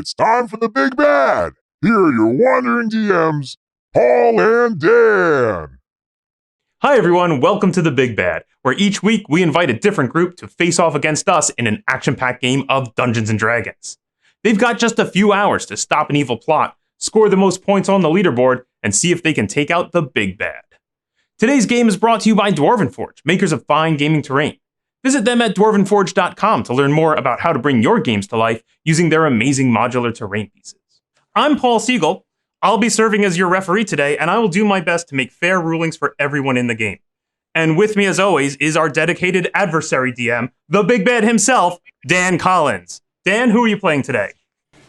It's time for the Big Bad. Here are your wandering DMs, Paul and Dan. Hi everyone, welcome to the Big Bad, where each week we invite a different group to face off against us in an action-packed game of Dungeons & Dragons. They've got just a few hours to stop an evil plot, score the most points on the leaderboard, and see if they can take out the Big Bad. Today's game is brought to you by Dwarven Forge, makers of fine gaming terrain. Visit them at dwarvenforge.com to learn more about how to bring your games to life using their amazing modular terrain pieces. I'm Paul Siegel. I'll be serving as your referee today, and I will do my best to make fair rulings for everyone in the game. And with me, as always, is our dedicated adversary DM, the Big Bad himself, Dan Collins. Dan, who are you playing today?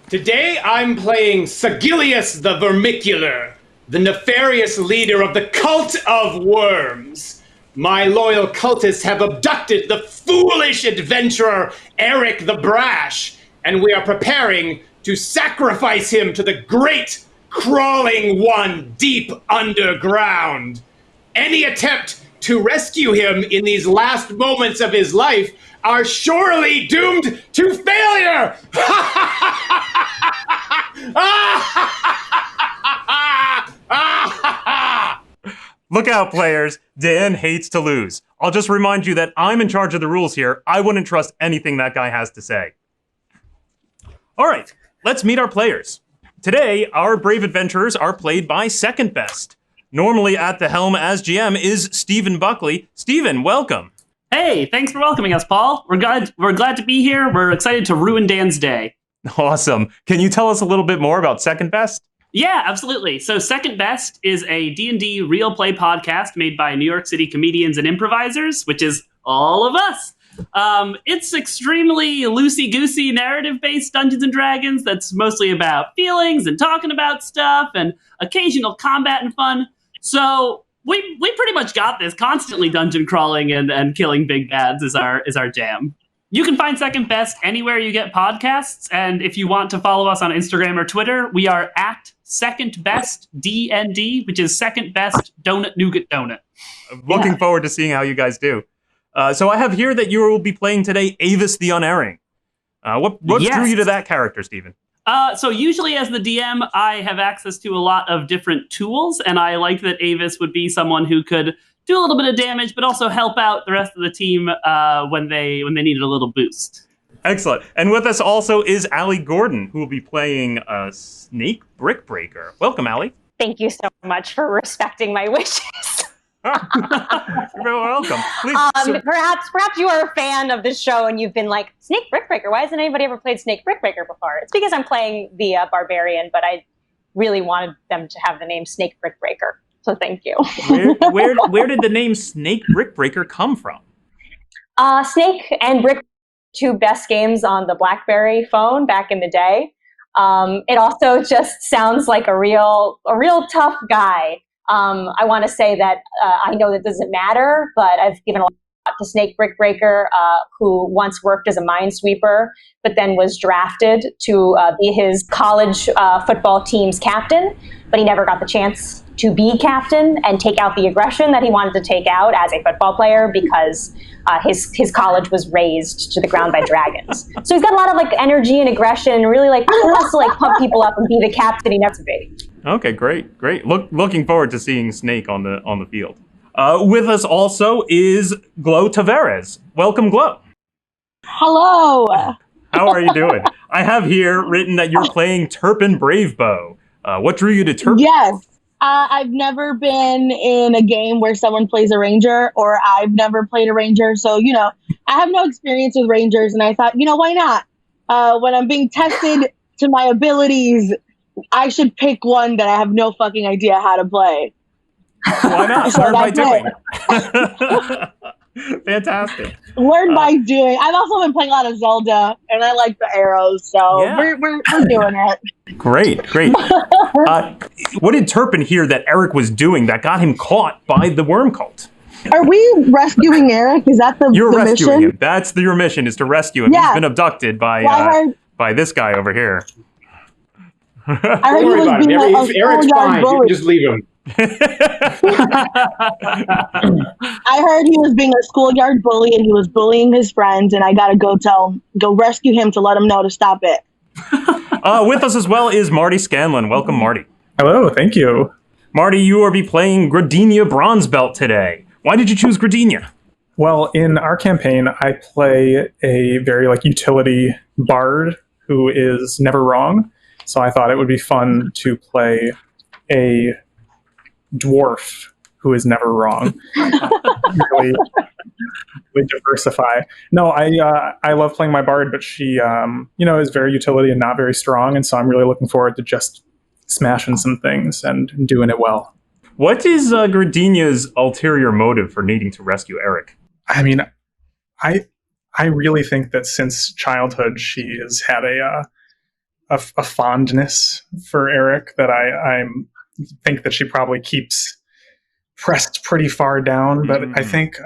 Today, I'm playing Sigilius the Vermicular, the nefarious leader of the Cult of Worms. My loyal cultists have abducted the foolish adventurer Eric the Brash, and we are preparing to sacrifice him to the great crawling one deep underground. Any attempt to rescue him in these last moments of his life are surely doomed to failure! Look out, players. Dan hates to lose. I'll just remind you that I'm in charge of the rules here. I wouldn't trust anything that guy has to say. All right, let's meet our players. Today, our brave adventurers are played by Second Best. Normally at the helm as GM is Stephen Buckley. Stephen, welcome. Hey, thanks for welcoming us, Paul. We're glad to be here. We're excited to ruin Dan's day. Awesome. Can you tell us a little bit more about Second Best? Yeah, absolutely. So Second Best is a D&D real play podcast made by New York City comedians and improvisers, which is all of us. It's extremely loosey-goosey narrative-based Dungeons & Dragons that's mostly about feelings and talking about stuff and occasional combat and fun. So we pretty much got this. Constantly dungeon crawling and killing big bads is our jam. You can find Second Best anywhere you get podcasts, and if you want to follow us on Instagram or Twitter, we are at Second Best D&D, which is Second Best Donut Nougat Donut. Looking forward to seeing how you guys do. So I have here that you will be playing today Avis the Unerring. What drew you to that character, Stephen? So usually as the DM, I have access to a lot of different tools, and I like that Avis would be someone who could do a little bit of damage, but also help out the rest of the team when they needed a little boost. Excellent. And with us also is Allie Gordon, who will be playing Snake Brickbreaker. Welcome, Allie. Thank you so much for respecting my wishes. You're very welcome. Please, perhaps you are a fan of this show and you've been like, Snake Brickbreaker, why hasn't anybody ever played Snake Brickbreaker before? It's because I'm playing the Barbarian, but I really wanted them to have the name Snake Brickbreaker. So thank you. Where did the name Snake Brickbreaker come from? Snake and Brick, two best games on the BlackBerry phone back in the day. It also just sounds like a real tough guy. I want to say that I know that doesn't matter, but I've given a lot to Snake Brickbreaker, who once worked as a minesweeper, but then was drafted to be his college football team's captain, but he never got the chance to be captain and take out the aggression that he wanted to take out as a football player because his college was razed to the ground by dragons. So he's got a lot of energy and aggression, really he wants to pump people up and be the captain he needs to be. Okay, great. Looking forward to seeing Snake on the field. With us also is Glo Tavares. Welcome, Glo. Hello. How are you doing? I have here written that you're playing Turpin Bravebow. What drew you to Turpin? Yes. I've never been in a game where someone plays a ranger, or I've never played a ranger. So, I have no experience with rangers, and I thought, why not? When I'm being tested to my abilities, I should pick one that I have no fucking idea how to play. Why not? So Learn by doing. Fantastic. Learn by doing. I've also been playing a lot of Zelda, and I like the arrows, so we're doing it. Great. What did Turpin hear that Eric was doing that got him caught by the worm cult? Are we rescuing Eric? Is that the You're the rescuing mission? him. That's your mission, is to rescue him. Yeah. He's been abducted by this guy over here. I heard Don't worry about him. If Eric's fine, you can just leave him. I heard he was being a schoolyard bully and he was bullying his friends, and I gotta go rescue him to let him know to stop it. With us as well is Marty Scanlon. Welcome, Marty. Hello, thank you. Marty, you will be playing Gradenia Bronzebottom today. Why did you choose Gradenia? Well, in our campaign, I play a very utility bard who is never wrong. So I thought it would be fun to play a dwarf who is never wrong. really diversify. No, I love playing my bard, but she is very utility and not very strong, and so I'm really looking forward to just smashing some things and doing it well. What is Gradenia's ulterior motive for needing to rescue Eric? I mean, I really think that since childhood she has had a fondness for Eric that I think that she probably keeps pressed pretty far down. But I think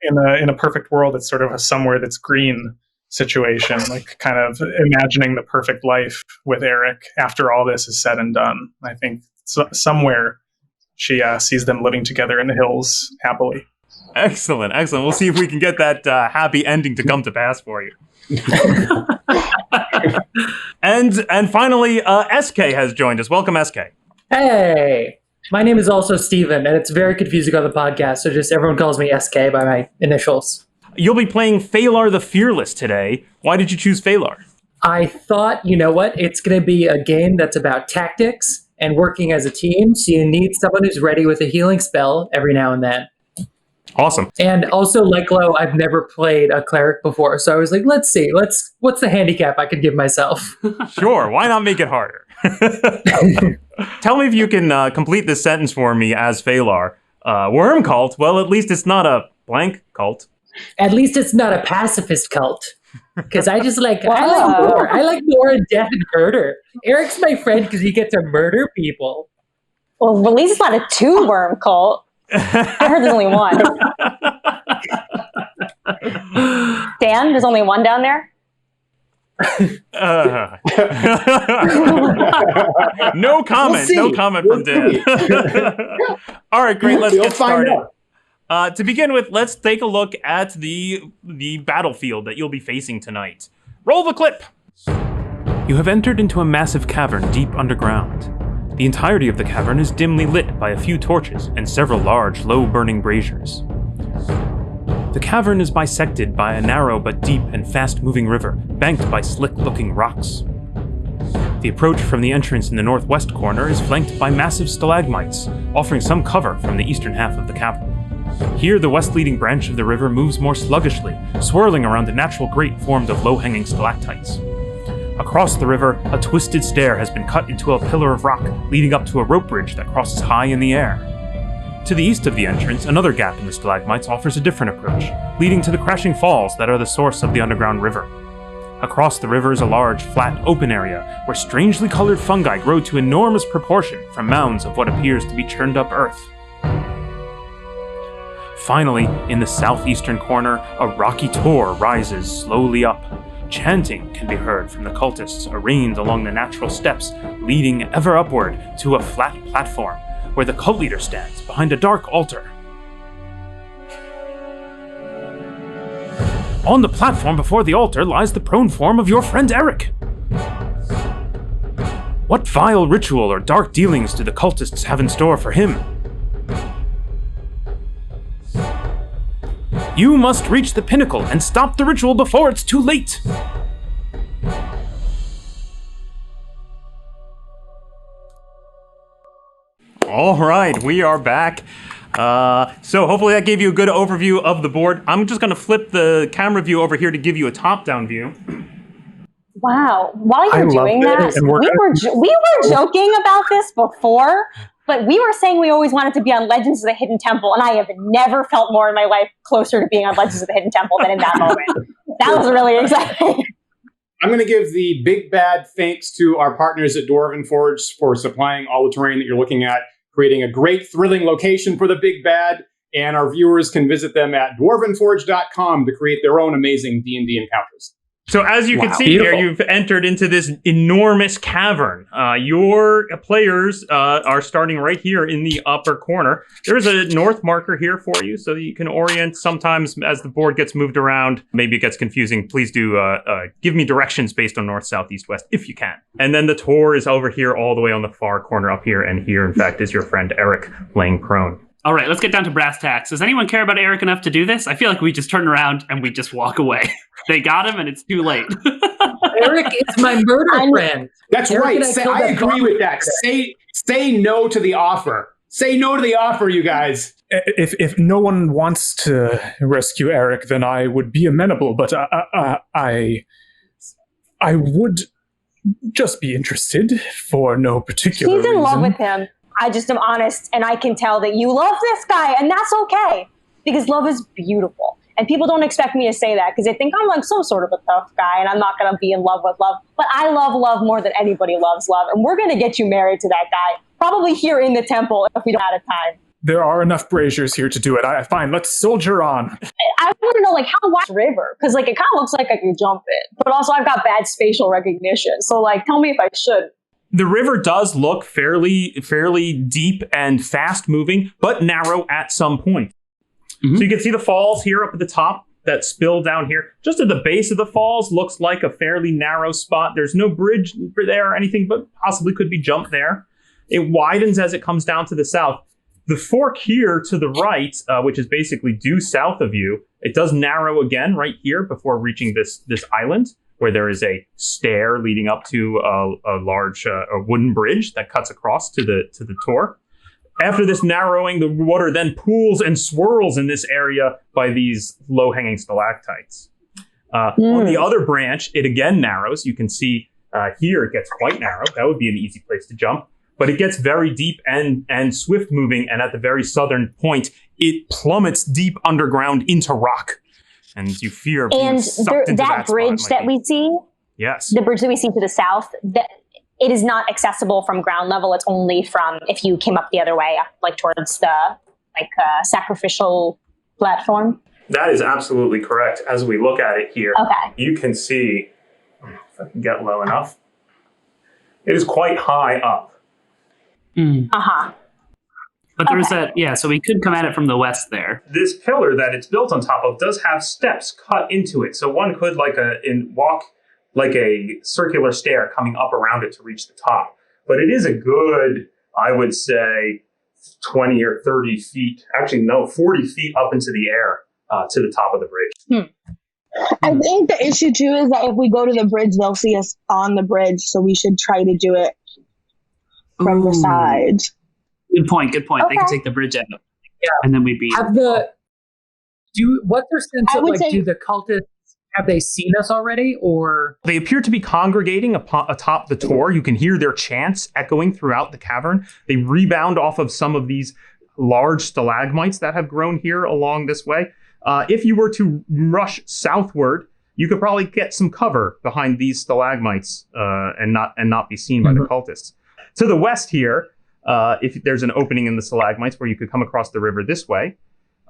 in a perfect world, it's sort of a somewhere that's green situation, like kind of imagining the perfect life with Eric after all this is said and done. I think somewhere she sees them living together in the hills happily. Excellent. We'll see if we can get that happy ending to come to pass for you. and finally, SK has joined us. Welcome, SK. Hey, my name is also Steven, and it's very confusing on the podcast, so just everyone calls me SK by my initials. You'll be playing Phalar the Fearless today. Why did you choose Phalar? I thought, you know what, it's going to be a game that's about tactics and working as a team, so you need someone who's ready with a healing spell every now and then. Awesome. And also, like Lo, I've never played a cleric before, so I was like, let's see, what's the handicap I could give myself? Sure, why not make it harder? Tell me if you can complete this sentence for me as Phalar. Worm cult? Well, at least it's not a blank cult. At least it's not a pacifist cult. Because I like war. I like war and death and murder. Eric's my friend because he gets to murder people. Well, at least it's not a two-worm cult. I heard there's only one. Dan, there's only one down there? No comment. No comment from Dan. All right, great. Let's get started. To begin with, let's take a look at the battlefield that you'll be facing tonight. Roll the clip. You have entered into a massive cavern deep underground. The entirety of the cavern is dimly lit by a few torches and several large, low-burning braziers. The cavern is bisected by a narrow but deep and fast-moving river, banked by slick-looking rocks. The approach from the entrance in the northwest corner is flanked by massive stalagmites, offering some cover from the eastern half of the cavern. Here, the west-leading branch of the river moves more sluggishly, swirling around a natural grate formed of low-hanging stalactites. Across the river, a twisted stair has been cut into a pillar of rock, leading up to a rope bridge that crosses high in the air. To the east of the entrance, another gap in the stalagmites offers a different approach, leading to the crashing falls that are the source of the underground river. Across the river is a large, flat, open area where strangely colored fungi grow to enormous proportion from mounds of what appears to be churned up earth. Finally, in the southeastern corner, a rocky tor rises slowly up. Chanting can be heard from the cultists arrayed along the natural steps, leading ever upward to a flat platform, where the cult leader stands behind a dark altar. On the platform before the altar lies the prone form of your friend Eric. What vile ritual or dark dealings do the cultists have in store for him? You must reach the pinnacle and stop the ritual before it's too late. All right, we are back. So hopefully that gave you a good overview of the board. I'm just going to flip the camera view over here to give you a top-down view. Wow. While you're doing that, we were joking about this before, but we were saying we always wanted to be on Legends of the Hidden Temple, and I have never felt more in my life closer to being on Legends of the Hidden Temple than in that moment. That was really exciting. I'm going to give the big bad thanks to our partners at Dwarven Forge for supplying all the terrain that you're looking at, creating a great, thrilling location for the big bad, and our viewers can visit them at dwarvenforge.com to create their own amazing D&D encounters. So as you can see Beautiful. here, you've entered into this enormous cavern. Your players are starting right here in the upper corner. There's a north marker here for you so that you can orient. Sometimes as the board gets moved around, maybe it gets confusing. Please do give me directions based on north, south, east, west, if you can. And then the tour is over here all the way on the far corner up here. And here, in fact, is your friend Eric laying prone. All right, let's get down to brass tacks. Does anyone care about Eric enough to do this? I feel like we just turn around and we just walk away. They got him and it's too late. Eric is my murder friend. That's Eric right. and I killed agree with that. Say no to the offer. Say no to the offer, you guys. If no one wants to rescue Eric, then I would be amenable. But I would just be interested for no particular He's in reason. love with him. I just am honest, and I can tell that you love this guy, and that's okay, because love is beautiful. And people don't expect me to say that, because they think I'm like some sort of a tough guy, and I'm not going to be in love with love. But I love love more than anybody loves love, and we're going to get you married to that guy, probably here in the temple if we don't have time. There are enough braziers here to do it. Fine, let's soldier on. I want to know, like, how wide is the river? Because, like, it kind of looks like I can jump it, but also I've got bad spatial recognition. So, like, tell me if I should. The river does look fairly deep and fast moving, but narrow at some point. Mm-hmm. So you can see the falls here up at the top that spill down here. Just at the base of the falls looks like a fairly narrow spot. There's no bridge there or anything, but possibly could be jumped there. It widens as it comes down to the south. The fork here to the right, which is basically due south of you, it does narrow again right here before reaching this island, where there is a stair leading up to a large a wooden bridge that cuts across to the tor. After this narrowing, the water then pools and swirls in this area by these low-hanging stalactites. On the other branch, it again narrows. You can see here it gets quite narrow. That would be an easy place to jump. But it gets very deep and swift-moving, and at the very southern point, it plummets deep underground into rock. And you fear being sucked into that bridge that we see, yes, the bridge that we see to the south, that it is not accessible from ground level. It's only from if you came up the other way, like towards the sacrificial platform. That is absolutely correct. As we look at it here, you can see, if I can get low enough, it is quite high up. But there's so we could come at it from the west there. This pillar that it's built on top of does have steps cut into it. So one could walk like a circular stair coming up around it to reach the top. But it is a good, I would say, 20 or 30 feet, 40 feet up into the air to the top of the bridge. I think the issue too is that if we go to the bridge, they'll see us on the bridge. So we should try to do it from the side. Good point. Okay. They can take the bridge out, and then we'd be. What's their sense of do the cultists, have they seen us already, or they appear to be congregating atop the tor? You can hear their chants echoing throughout the cavern. They rebound off of some of these large stalagmites that have grown here along this way. If you were to rush southward, you could probably get some cover behind these stalagmites and not be seen by the cultists. To the west here. If there's an opening in the stalagmites where you could come across the river this way.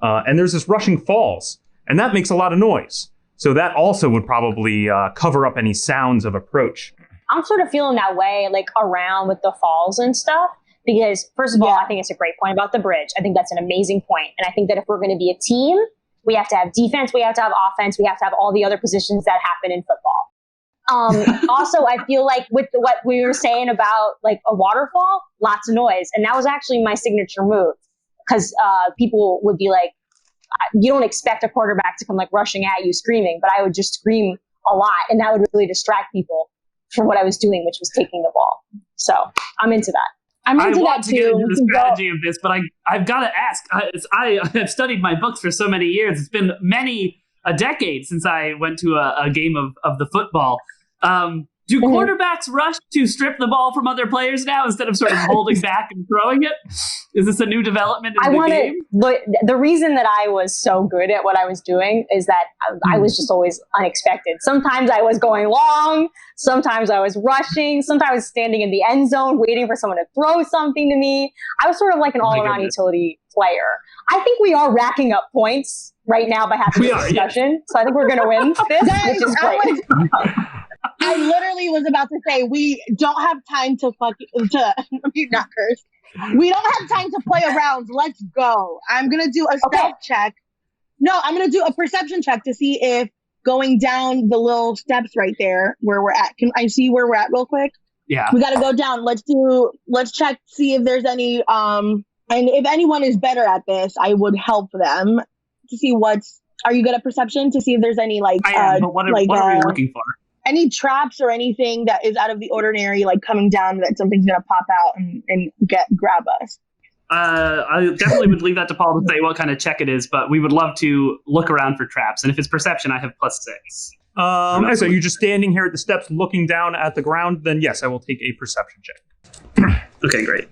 And there's this rushing falls, and that makes a lot of noise. So that also would probably cover up any sounds of approach. I'm sort of feeling that way, like around with the falls and stuff, because first of all, I think it's a great point about the bridge. I think that's an amazing point. And I think that if we're going to be a team, we have to have defense, we have to have offense, we have to have all the other positions that happen in football. Also, I feel like with what we were saying about like a waterfall, lots of noise. And that was actually my signature move, because people would be like, you don't expect a quarterback to come like rushing at you screaming, but I would just scream a lot, and that would really distract people from what I was doing, which was taking the ball. So I'm into that. I'm into I want that to get too. into the strategy of this, but I've got to ask. I have studied my books for so many years. It's been a decade since I went to a game of the football. Do quarterbacks rush to strip the ball from other players now instead of sort of holding back and throwing it? Is this a new development in the game? The reason that I was so good at what I was doing is that I was just always unexpected. Sometimes I was going long, sometimes I was rushing, sometimes I was standing in the end zone waiting for someone to throw something to me. I was sort of like an all-around utility player. I think we are racking up points right now by having this discussion. So I think we're going to win this, which is great. I literally was about to say we don't have time to not curse. We don't have time to play around. Let's go. I'm gonna do a stealth check. No, I'm gonna do a perception check to see if going down the little steps right there where we're at. Can I see where we're at real quick? Yeah. We gotta go down. Let's check, see if there's any and if anyone is better at this, I would help them to see are you good at perception to see if there's any I am, but what are we looking for? Any traps or anything that is out of the ordinary, like coming down that something's gonna pop out and grab us. I definitely would leave that to Paul to say what kind of check it is, but we would love to look around for traps. And if it's perception, I have +6. So you're just standing here at the steps looking down at the ground, then yes, I will take a perception check. Okay, great.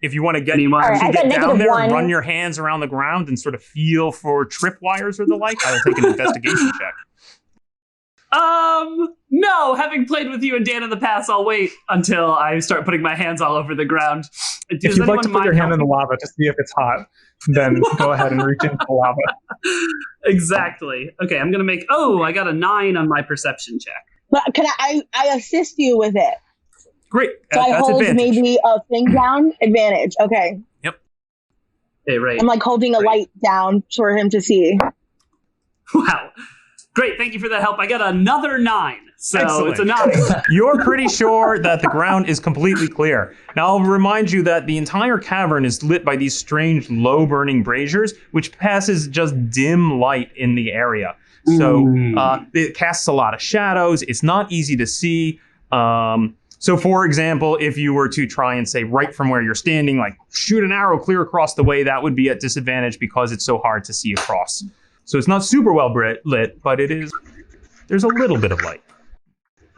If you want to get, down there and run your hands around the ground and sort of feel for tripwires or the like, I will take an investigation check. No, having played with you and Dan in the past, I'll wait until I start putting my hands all over the ground. If you'd like to put your hand in the lava to see if it's hot, then go ahead and reach into the lava. Exactly. Okay, I'm going to make, I got a 9 on my perception check. But can I assist you with it? Great. So I hold advantage. maybe a thing down, advantage. Okay. Yep. Okay, right. I'm like holding a light down for him to see. Wow. Great, thank you for that help. I got another 9, so Excellent. It's a 9. You're pretty sure that the ground is completely clear. Now, I'll remind you that the entire cavern is lit by these strange low-burning braziers, which passes just dim light in the area. So it casts a lot of shadows. It's not easy to see. So, for example, if you were to try and say right from where you're standing, like shoot an arrow clear across the way, that would be at disadvantage because it's so hard to see across. So it's not super well lit, but there's a little bit of light.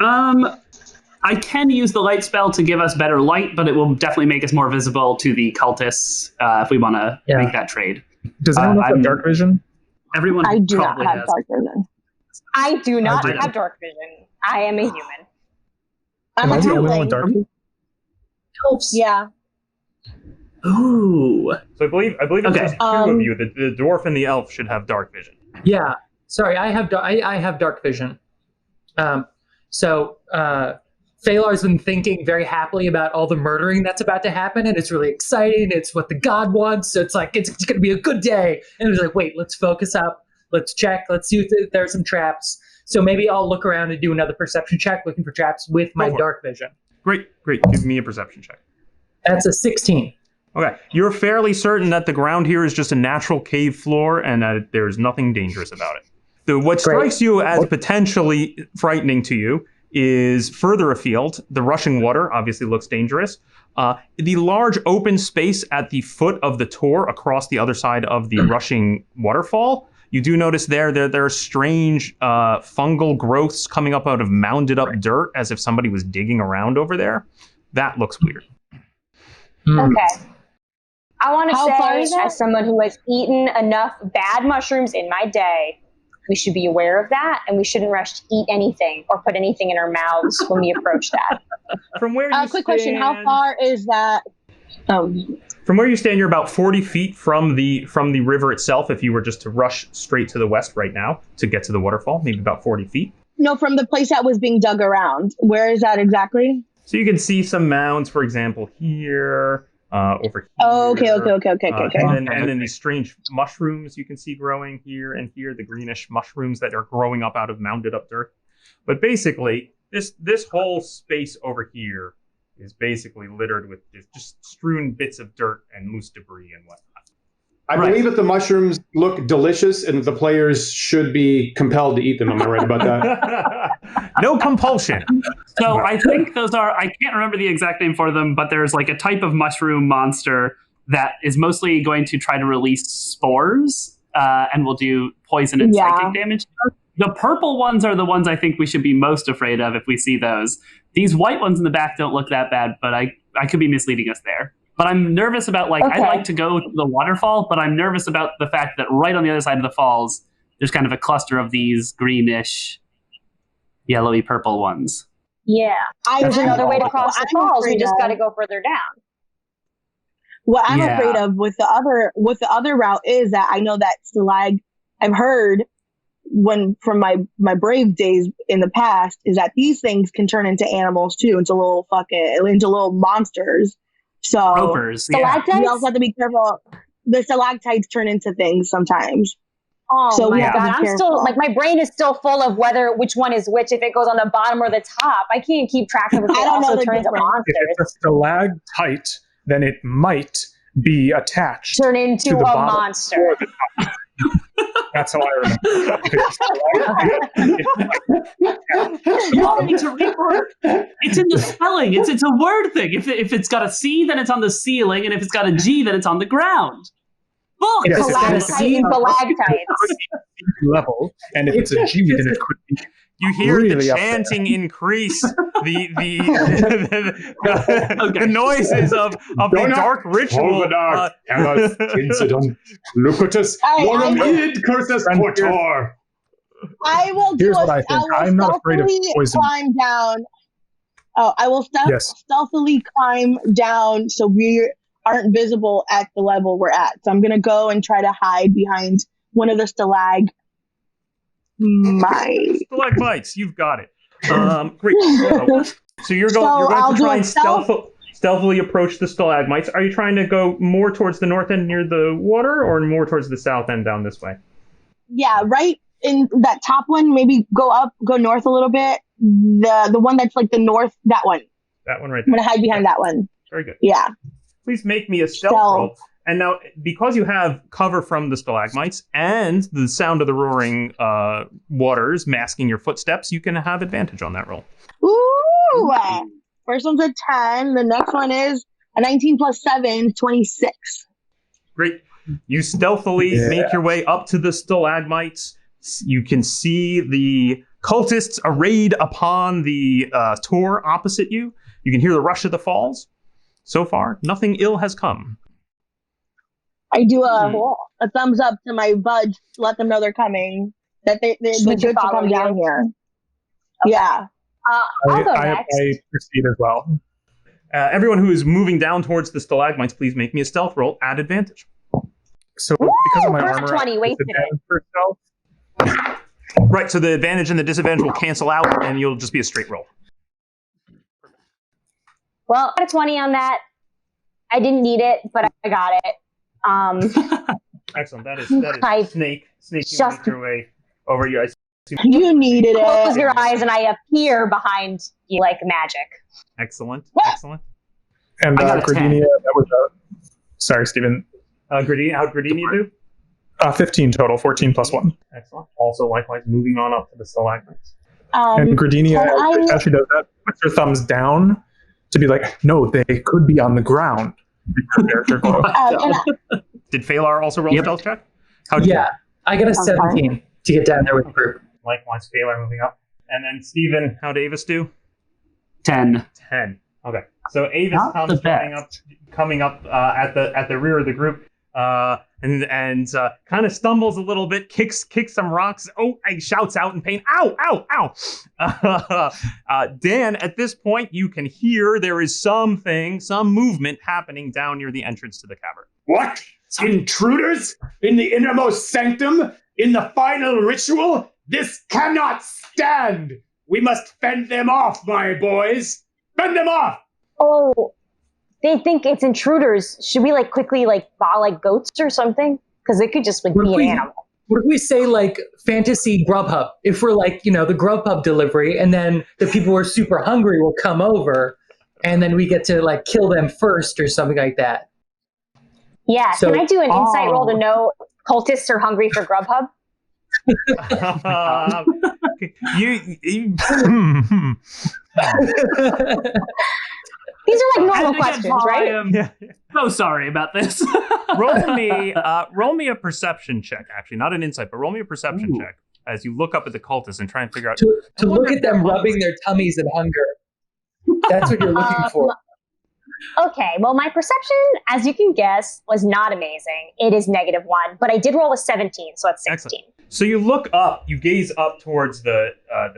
I can use the light spell to give us better light, but it will definitely make us more visible to the cultists if we want to make that trade. Does anyone have dark vision? Everyone I do not have has. dark vision. I do not have dark vision. I am a human. I'm Am I a the only one with tiefling. dark vision? Yeah. Ooh. So I believe it's just two of you. The dwarf and the elf should have dark vision. Yeah. Sorry, I have dark vision. So Phalar's been thinking very happily about all the murdering that's about to happen, and it's really exciting. It's what the god wants. So it's like it's going to be a good day. And it's like, wait, let's focus up. Let's check. Let's see if there are some traps. So maybe I'll look around and do another perception check, looking for traps with my dark vision. Great. Give me a perception check. That's a 16. Okay, you're fairly certain that the ground here is just a natural cave floor and that there's nothing dangerous about it. What strikes you as potentially frightening to you is further afield. The rushing water obviously looks dangerous. The large open space at the foot of the tor across the other side of the rushing waterfall. You do notice there are strange fungal growths coming up out of mounded up dirt as if somebody was digging around over there. That looks weird. Okay. I want to far is say, that? as someone who has eaten enough bad mushrooms in my day, we should be aware of that, and we shouldn't rush to eat anything or put anything in our mouths when we approach that. From where you Quick question: how far is that? From where you stand, you're about 40 feet from the river itself. If you were just to rush straight to the west right now to get to the waterfall, maybe about 40 feet. No, from the place that was being dug around. Where is that exactly? So you can see some mounds, for example, here. Over here. Oh, okay. And then these strange mushrooms you can see growing here and here, the greenish mushrooms that are growing up out of mounded up dirt. But basically, this whole space over here is basically littered with just strewn bits of dirt and loose debris and whatnot. I believe that the mushrooms look delicious and the players should be compelled to eat them. Am I right about that? No compulsion. So I think those are, I can't remember the exact name for them, but there's like a type of mushroom monster that is mostly going to try to release spores and will do poison and psychic damage. The purple ones are the ones I think we should be most afraid of if we see those. These white ones in the back don't look that bad, but I could be misleading us there. But I'm nervous about, I'd like to go to the waterfall, but I'm nervous about the fact that right on the other side of the falls, there's kind of a cluster of these greenish, yellowy purple ones. Yeah. There's another way to cross the falls. We just got to go further down. What I'm Yeah. afraid of with the other route is that I know that Stalag, I've heard from my brave days in the past, is that these things can turn into animals too, into little monsters. So Ropers, yeah. we also have to be careful. The stalactites turn into things sometimes. Oh So we my have to god, be I'm still careful. like, my brain is still full of which one is which, if it goes on the bottom or the top. I can't keep track of if they I don't know also the turn into difference. monsters. If it's a stalactite, then it might be attached. Turn into to the a bottom monster. or the top. That's how I remember. If it's a stalactite, You all need to read more. It's in the spelling. It's a word thing. If it's got a C, then it's on the ceiling, and if it's got a G, then it's on the ground. Books. Yes, it's got a Stalactites C and stalactites. level, and if it's a G, then it could be. You hear Really the up there. chanting increase, the noises of the dark ritual. Lucatus, I- cursus portor. I will do Here's what I think. I will I'm not afraid of stealthily poison. climb down. Oh, I will Yes. stealthily climb down so we aren't visible at the level we're at. So I'm gonna go and try to hide behind one of the stalagmites. Stalagmites, you've got it. Great. So you're going I'll to do try a and stealthily approach the stalagmites. Are you trying to go more towards the north end near the water, or more towards the south end down this way? Yeah, right in that top one. Maybe go north a little bit. The one that's like the north, that one. That one right I'm there. gonna hide behind that one. Very good. Yeah. Please make me a stealth roll. And now, because you have cover from the stalagmites and the sound of the roaring waters masking your footsteps, you can have advantage on that roll. Ooh. First one's a 10. The next one is a 19 plus 7, 26. Great. You stealthily make your way up to the stalagmites. You can see the cultists arrayed upon the tor opposite you. You can hear the rush of the falls. So far, nothing ill has come. I do a thumbs up to my buds to let them know they're coming. That they're good to follow come you? down here. Okay. Yeah. I'll go I next. proceed as well. Everyone who is moving down towards the stalagmites, please make me a stealth roll at advantage. So because of my first armor, 20, I have wasted disadvantage for stealth. Right, so the advantage and the disadvantage will cancel out, and you'll just be a straight roll. Well, I got a 20 on that. I didn't need it, but I got it. Excellent. That is I Snake. Snake, you just- make your way over. You guys You needed close it. your eyes and I appear behind you like magic. excellent. What? Excellent. And I got a 10. Gradenia, that was sorry, Stephen. Gradenia, how'd Gradenia do? 15 total, 14 plus 1. Excellent. Also, likewise, moving on up to the stalagmites. And Gradenia, can I- as she does that, puts her thumbs down to be like, no, they could be on the ground. Her character goes, can I- Did Phalar also roll a Yep. stealth check? How'd you Yeah, I got a 17 to get down there with the group. do? Likewise, Phalar moving up. And then Steven, how'd Avis do? 10. 10. Okay. So Avis Not comes the coming up at the rear of the group, and kind of stumbles a little bit, kicks some rocks. Oh, and shouts out in pain. Ow! Ow! Ow! Dan, at this point, you can hear there is some movement happening down near the entrance to the cavern. What? Intruders? In the innermost sanctum? In the final ritual? This cannot stand! We must fend them off, my boys! Fend them off! Oh, they think it's intruders. Should we quickly buy goats or something? Because it could just be an animal. What if we say fantasy Grubhub? If we're the Grubhub delivery, and then the people who are super hungry will come over, and then we get to kill them first or something like that. Yeah, So- can I do an insight roll to know cultists are hungry for Grubhub? These are normal questions, I right? am so sorry about this. roll me a perception check. Actually, not an insight, but roll me a perception check as you look up at the cultists and try and figure out. to look at them rubbing their tummies in hunger. That's what you're looking for. Okay, well, my perception, as you can guess, was not amazing. It is -1, but I did roll a 17, so that's 16. Excellent. So you look up, you gaze up towards the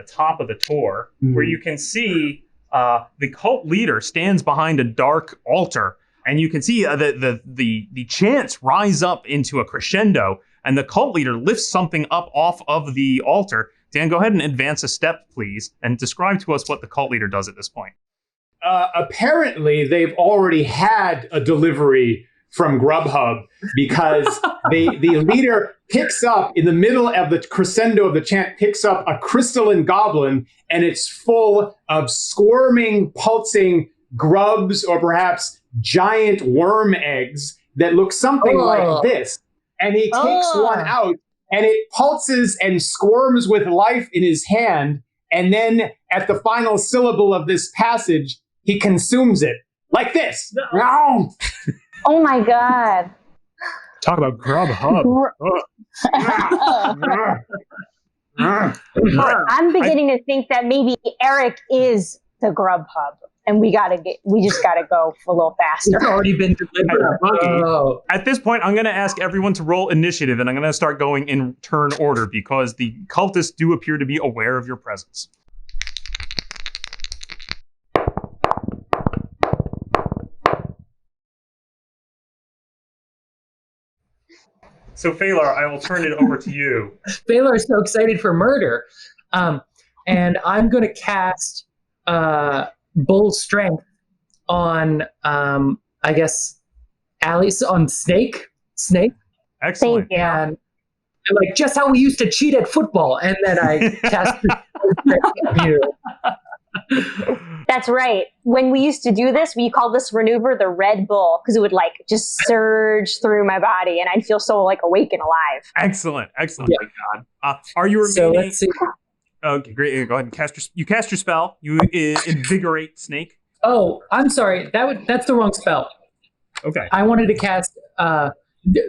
top of the tor, where you can see the cult leader stands behind a dark altar, And you can see the chants rise up into a crescendo, and the cult leader lifts something up off of the altar. Dan, go ahead and advance a step, please, and describe to us what the cult leader does at this point. Apparently, they've already had a delivery from Grubhub because the leader picks up, in the middle of the crescendo of the chant, picks up a crystalline goblin, and it's full of squirming, pulsing grubs or perhaps giant worm eggs that look something like this. And he takes one out, and it pulses and squirms with life in his hand. And then at the final syllable of this passage, he consumes it like this. No. Oh my God. Talk about Grubhub. I'm beginning to think that maybe Eric is the Grubhub, and we just gotta go a little faster. It's already been delivered. At this point, I'm going to ask everyone to roll initiative, and I'm going to start going in turn order because the cultists do appear to be aware of your presence. So, Phalar, I will turn it over to you. Phalar is so excited for murder. And I'm going to cast Bull Strength on, I guess, Alice, on Snake. Excellent. And I'm like, just how we used to cheat at football. And then I cast Bull Strength on you. That's right. When we used to do this, we called this maneuver the Red Bull, because it would like just surge through my body, and I'd feel so like awake and alive. Excellent. Yeah. Thank God. Are you remaining? So let's see. Okay, great. Go ahead and cast your spell. You invigorate Snake. Oh, I'm sorry. That's the wrong spell. Okay. I wanted to cast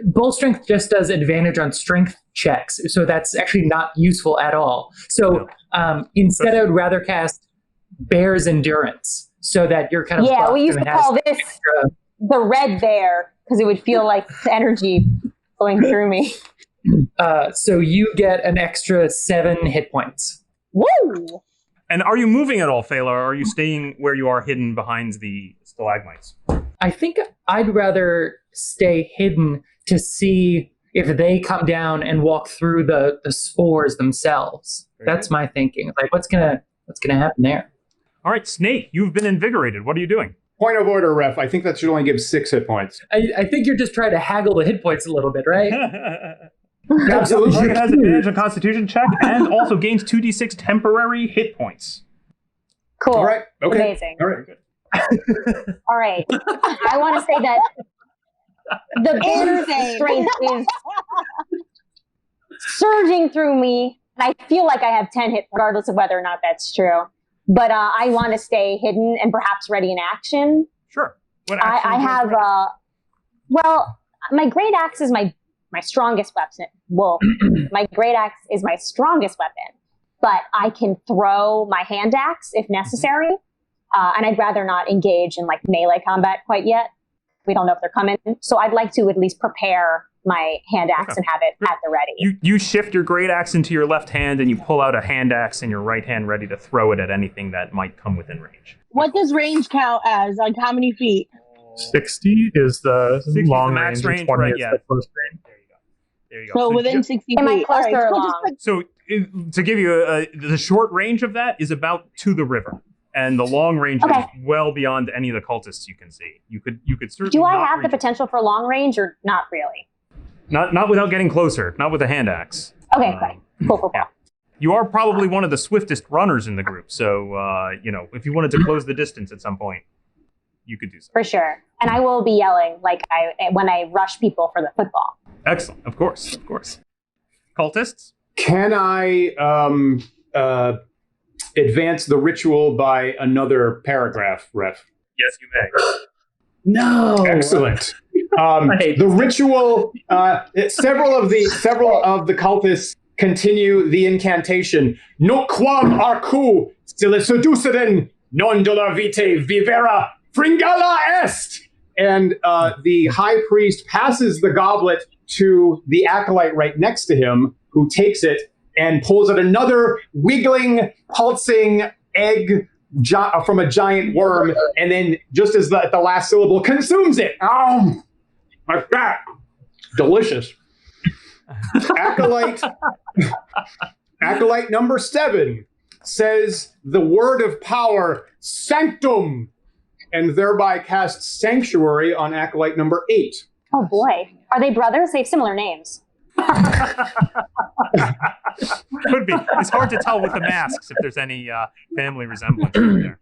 Bull Strength just does advantage on strength checks, so that's actually not useful at all. So instead, I would rather cast Bear's Endurance, so that you're kind of we used to call this the Red Bear, because it would feel like energy going through me. So you get an extra 7 hit points. Woo! And are you moving at all, Phalar, or are you staying where you are hidden behind the stalagmites? I think I'd rather stay hidden to see if they come down and walk through the spores themselves. That's my thinking. Like, what's gonna happen there? All right, Snake, you've been invigorated. What are you doing? Point of order, ref. I think that should only give 6 hit points. I think you're just trying to haggle the hit points a little bit, right? Absolutely. Target has advantage on Constitution check and also gains 2d6 temporary hit points. Cool. All right. Okay. Amazing. All right. All right. I want to say that the Bear's strength is surging through me, and I feel like I have 10 hits, regardless of whether or not that's true. But I want to stay hidden and perhaps ready in action. Sure. What action I have, my great axe is my strongest weapon. Well, my great axe is my strongest weapon, but I can throw my hand axe if necessary. And I'd rather not engage in like melee combat quite yet. We don't know if they're coming. So I'd like to at least prepare my hand axe and have it at the ready. You shift your great axe into your left hand and you pull out a hand axe in your right hand ready to throw it at anything that might come within range. What does range count as? Like how many feet? 60 is the 60 is long the max range, and 20 right, is yeah. the close range. There you go. So within 60 feet. Am I close All right, or so long? So to give you the short range of that is about to the river. And the long range is well beyond any of the cultists you can see. You could certainly. Do I not have the reach it. potential for long range or not really? Not without getting closer. Not with a hand axe. Okay, great. Cool. Yeah. You are probably one of the swiftest runners in the group, so if you wanted to close the distance at some point, you could do so. For sure. And I will be yelling when I rush people for the football. Excellent. Of course. Cultists? Can I advance the ritual by another paragraph, ref? Yes, you may. No. Excellent. The ritual. Several of the cultists continue the incantation. Noquam arcu stille seduceren non dolor vitae vivera fringala est. And the high priest passes the goblet to the acolyte right next to him, who takes it and pulls out another wiggling, pulsing egg from a giant worm, and then just as the last syllable, consumes it. Like that. Delicious. Acolyte number 7 says the word of power, sanctum, and thereby casts sanctuary on acolyte number 8. Oh boy. Are they brothers? They have similar names. Could be. It's hard to tell with the masks if there's any family resemblance there.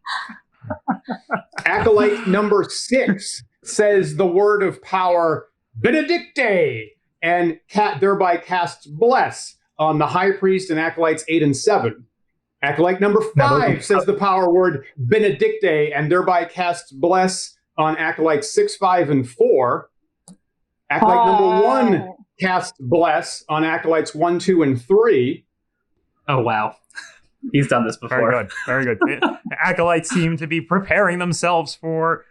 Acolyte number 6 says the word of power, benedicte, and thereby casts bless on the high priest and acolytes 8 and 7. Acolyte number 5 says the power word benedicte and thereby casts bless on acolytes 6, 5, and 4. Acolyte number 1 casts bless on acolytes 1, 2, and 3. Oh, wow. He's done this before. Very good. Very good. The acolytes seem to be preparing themselves for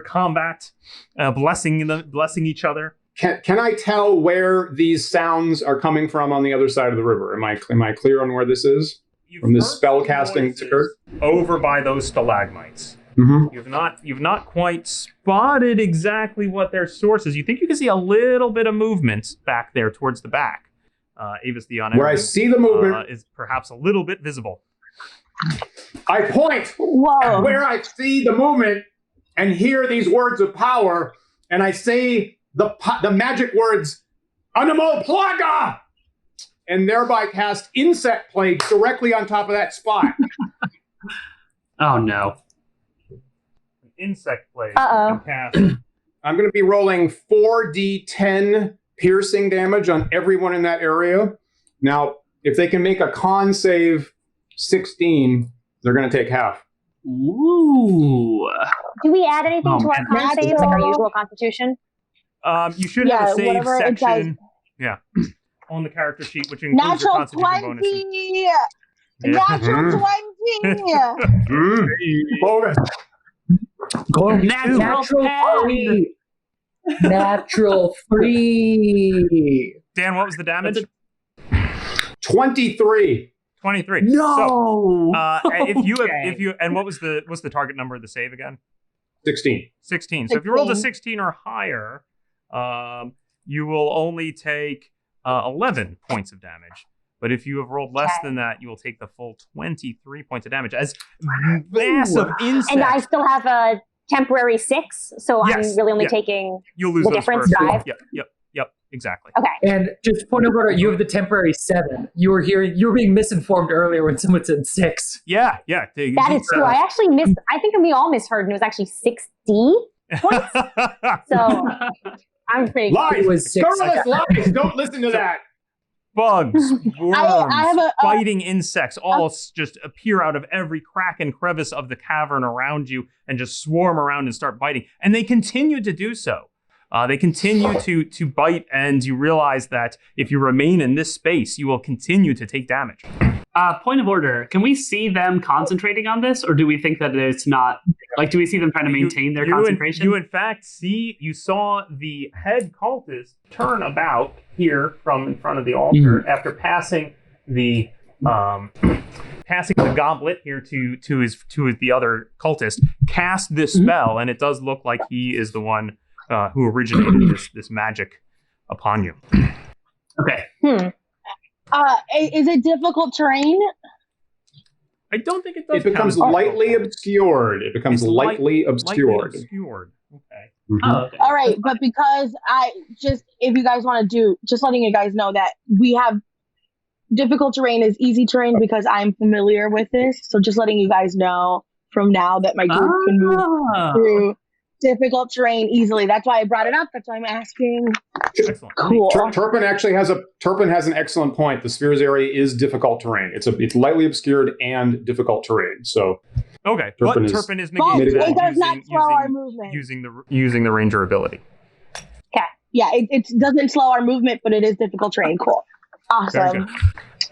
combat, blessing each other. Can I tell where these sounds are coming from on the other side of the river? Am I clear on where this is? From this spell casting occurred? Over by those stalagmites. Mm-hmm. You've not quite spotted exactly what their source is. You think you can see a little bit of movement back there towards the back. Avis the Unending, where I see the movement is perhaps a little bit visible. I point where I see the movement and hear these words of power, and I say the magic words, Animo Plaga, and thereby cast insect plague directly on top of that spot. Oh no. Insect plague. Uh-oh. I'm going to be rolling 4d10 piercing damage on everyone in that area. Now, if they can make a con save 16, they're going to take half. Ooh. Do we add anything to our con saves, like our usual constitution? You should have a save section. Yeah. On the character sheet, which includes your Natural constitution 20! bonuses. Natural 20! Bonus. Natural 3. Natural 3. Dan, what was the damage? 23. 23. No. So, if you and what's the target number of the save again? 16. 16. So if you rolled a 16 or higher, you will only take 11 points of damage. But if you have rolled less than that, you will take the full 23 points of damage. As massive insects. And I still have a temporary 6, so I'm really only taking You'll lose the those difference, first. 5. Yep, exactly. Okay. And just point of order, you have the temporary 7. You were being misinformed earlier when someone said 6. Yeah. That is true. I actually I think we all misheard, and it was actually 60 points. So I'm pretty Lies! It was 6. Scurrilous lies! Don't listen to that! Bugs, worms, I have biting insects all just appear out of every crack and crevice of the cavern around you and just swarm around and start biting. And they continue to do so. They continue to bite, and you realize that if you remain in this space, you will continue to take damage. Point of order. Can we see them concentrating on this, or do we think that it's not? Like, do we see them trying to maintain their concentration? You in fact saw the head cultist turn about here from in front of the altar after passing the goblet here to the other cultist, cast this spell, and it does look like he is the one who originated this magic upon you. Okay. Is it difficult terrain? I don't think it does. It becomes lightly obscured. It becomes lightly obscured. Okay. Mm-hmm. Oh, okay. All right, but because if you guys want to do, just letting you guys know that we have difficult terrain is easy terrain because I'm familiar with this. So just letting you guys know from now that my group can move through difficult terrain easily. That's why I brought it up. That's why I'm asking. Excellent. Cool. Turpin actually has an excellent point. The spheres area is difficult terrain. It's lightly obscured and difficult terrain. So okay, Turpin is But negating it that does not slow our movement. using the ranger ability. Okay. Yeah, it doesn't slow our movement, but it is difficult terrain. Cool. Very Awesome. good.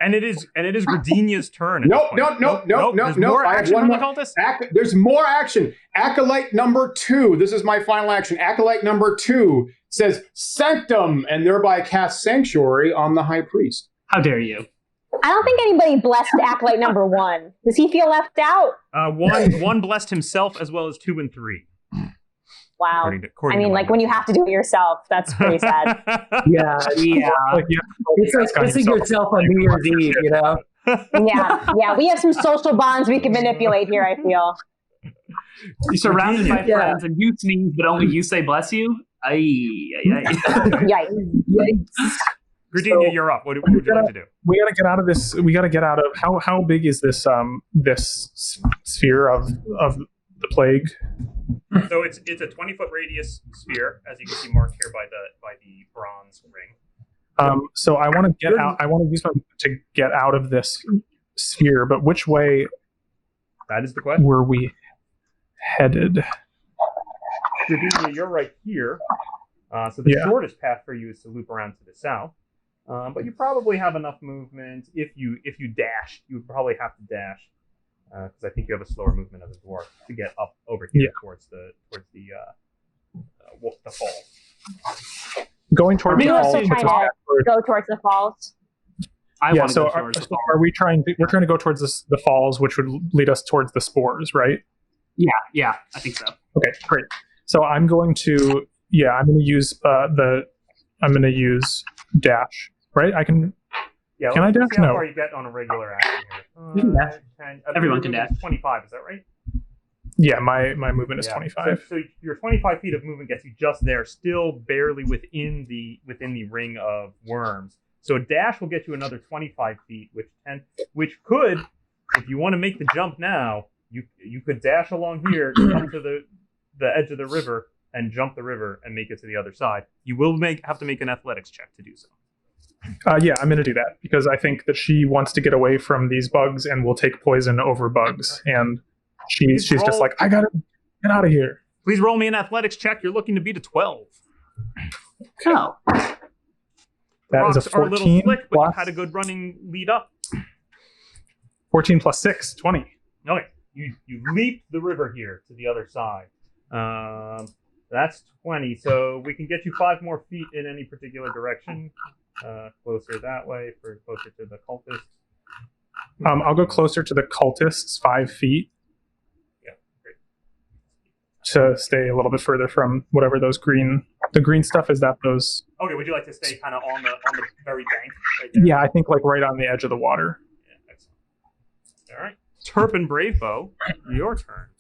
And it is Gradenia's turn. No. There's more I have action one from the more. cultist? There's more action. Acolyte number 2. This is my final action. Acolyte number 2 says Sanctum and thereby casts Sanctuary on the High Priest. How dare you? I don't think anybody blessed Acolyte number 1. Does he feel left out? One blessed himself as well as 2 and 3. Wow. According to like when you have to do it yourself, that's pretty sad. Yeah. Like, It's like kissing yourself on New Year's Eve, you know? Yeah. We have some social bonds we can manipulate here, I feel. You're surrounded by friends and you sneeze, but only you say bless you? Yikes. Gradenia, you're up. What would you like to do? We got to get out of this. We got to get out of how big is this this sphere of the plague? So it's a 20-foot radius sphere, as you can see marked here by the bronze ring. So I want to get out. I want to use my to get out of this sphere. But which way? That is the question. Were we headed? Gradenia, you're right here. So the shortest path for you is to loop around to the south. But you probably have enough movement. If you dash, you would probably have to dash because I think you have a slower movement as a dwarf to get up over here towards the falls. Going towards the falls. Also trying to go towards the falls. Are we trying? We're trying to go towards the falls, which would lead us towards the spores, right? Yeah, I think so. Okay, great. So I'm going to use I'm going to use dash. Right? I can. Yeah. Can I dash? See how No. far you get on a regular action here. Everyone can dash. 25. Is that right? Yeah, my movement is 25. So your 25 feet of movement gets you just there, still barely within the ring of worms. So a dash will get you another 25 feet, which could, if you want to make the jump now, you could dash along here, come to the edge of the river, and jump the river and make it to the other side. You will have to make an athletics check to do so. Yeah, I'm going to do that because I think that she wants to get away from these bugs and will take poison over bugs. And she's just like, I got to get out of here. Please roll me an athletics check. You're looking to beat a 12. Oh. That is a 14 are a little slick, but plus, you had a good running lead up. 14 plus 6, 20. Okay, you leap the river here to the other side. That's 20, so we can get you 5 more feet in any particular direction. Closer that way, closer to the cultists. I'll go closer to the cultists, 5 feet. Yeah, great. To stay a little bit further from whatever the green stuff is. That those? Okay, would you like to stay kind of on the very bank right there? Yeah, I think like right on the edge of the water. Yeah, excellent. All right, Turpin Bravebow, your turn.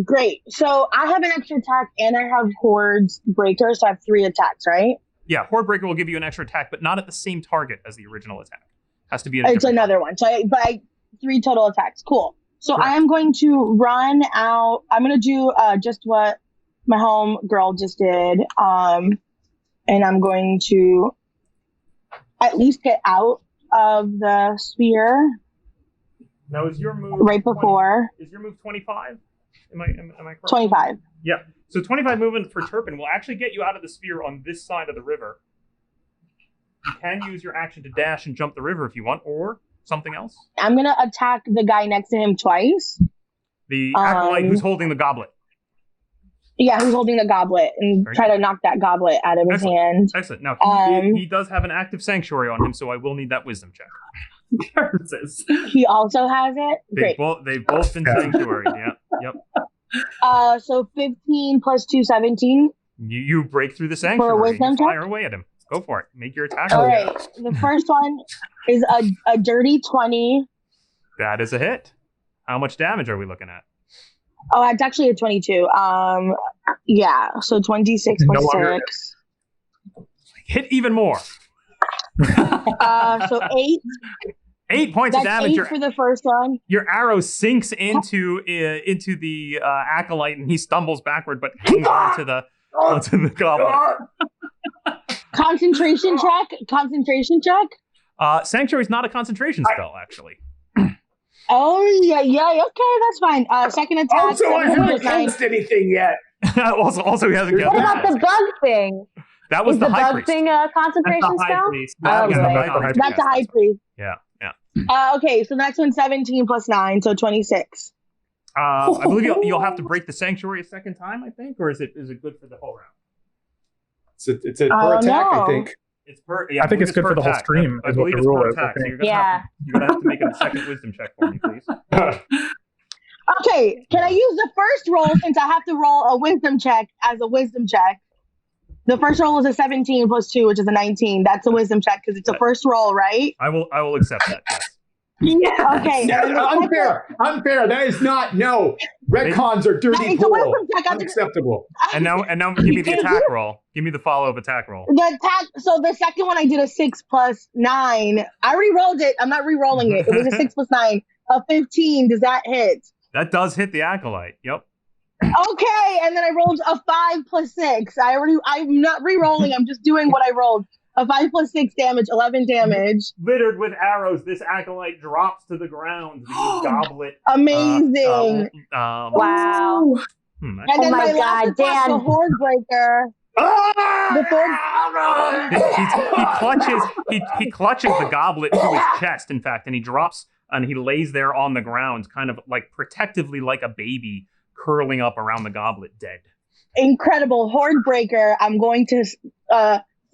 Great. So I have an extra attack and I have Horde's Breaker, so I have 3 attacks, right? Yeah, Horde Breaker will give you an extra attack, but not at the same target as the original attack. Has to be. It's another one. So, I 3 total attacks. Cool. So correct. I am going to run out. I'm going to do just what my home girl just did, and I'm going to at least get out of the sphere. Now, is your move right before? Is your move 25? Am I correct? 25. Yeah. So 25 movement for Turpin will actually get you out of the sphere on this side of the river. You can use your action to dash and jump the river if you want, or something else. I'm going to attack the guy next to him twice. The acolyte who's holding the goblet. Yeah, who's holding the goblet and try to knock that goblet out of his hand. Excellent. Now, he does have an active sanctuary on him, so I will need that wisdom check. He also has it? They've Great. both been sanctuary. Yeah. Yep. So 15 plus 2, 17. You break through the sanctuary. For a wisdom fire check? away at him. Go for it. Make your attack. All right. The first one is a dirty 20. That is a hit. How much damage are we looking at? Oh, it's actually a 22. Yeah. So 26 plus 6. Hit even more. So 8. 8 points of damage. 8 for the first one. Your arrow sinks into the acolyte, and he stumbles backward, but hangs onto the goblet. Concentration check. Sanctuary is not a concentration spell, actually. Oh yeah. Okay, that's fine. Second attack. Also, I haven't cast anything yet. also, he hasn't cast. What about the bug thing? That was is the the high bug priest. thing a concentration spell? That's the high priest. Yeah. Okay, so next one 17 plus 9, so 26. I believe you'll have to break the sanctuary a second time, I think, or is it good for the whole round? It's a per attack, I think. I think it's good for the whole stream. I believe it's per attack. So you're gonna have to make a second wisdom check for me, please. Okay, can I use the first roll since I have to roll a wisdom check as a wisdom check? The first roll is a 17 plus 2, which is a 19. That's a wisdom check because it's a first roll, right? I will accept that. Yes. Yeah. Okay. Unfair. That is not. No. Retcons are dirty pool. Unacceptable. And now give me the attack roll. Give me the follow-up attack roll. So the second one I did a 6 plus 9. I re-rolled it. I'm not re-rolling it. It was a 6 plus 9. A 15. Does that hit? That does hit the acolyte. Yep. Okay, and then I rolled a 5 plus 6. I'm not re-rolling. I'm just doing what I rolled. A 5 plus 6 damage, 11 damage. Littered with arrows, this acolyte drops to the ground. The goblet. Amazing. Wow. And then my last attack, the Horde Breaker. He clutches the goblet to his chest, in fact, and he drops and he lays there on the ground, kind of like protectively like a baby, curling up around the goblet, dead. Incredible. Horde Breaker. I'm going to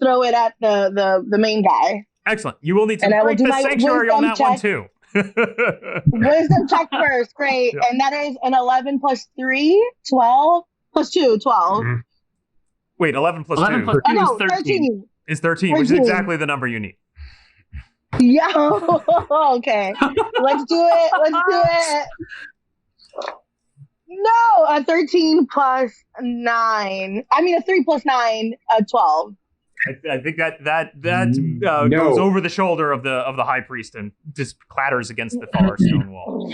throw it at the main guy. Excellent. You will need to break the sanctuary on that one too. Wisdom check first. Great. Yep. And that is an 11 plus 3, 12 plus 2, 12. Mm-hmm. Wait, 11 plus 2. Plus 2 is 13. Is 13, which is exactly the number you need. Yeah. Okay. Let's do it. No, a 13 plus 9. I mean, a 3 plus 9, 12. I think that goes over the shoulder of the high priest and just clatters against the far stone wall.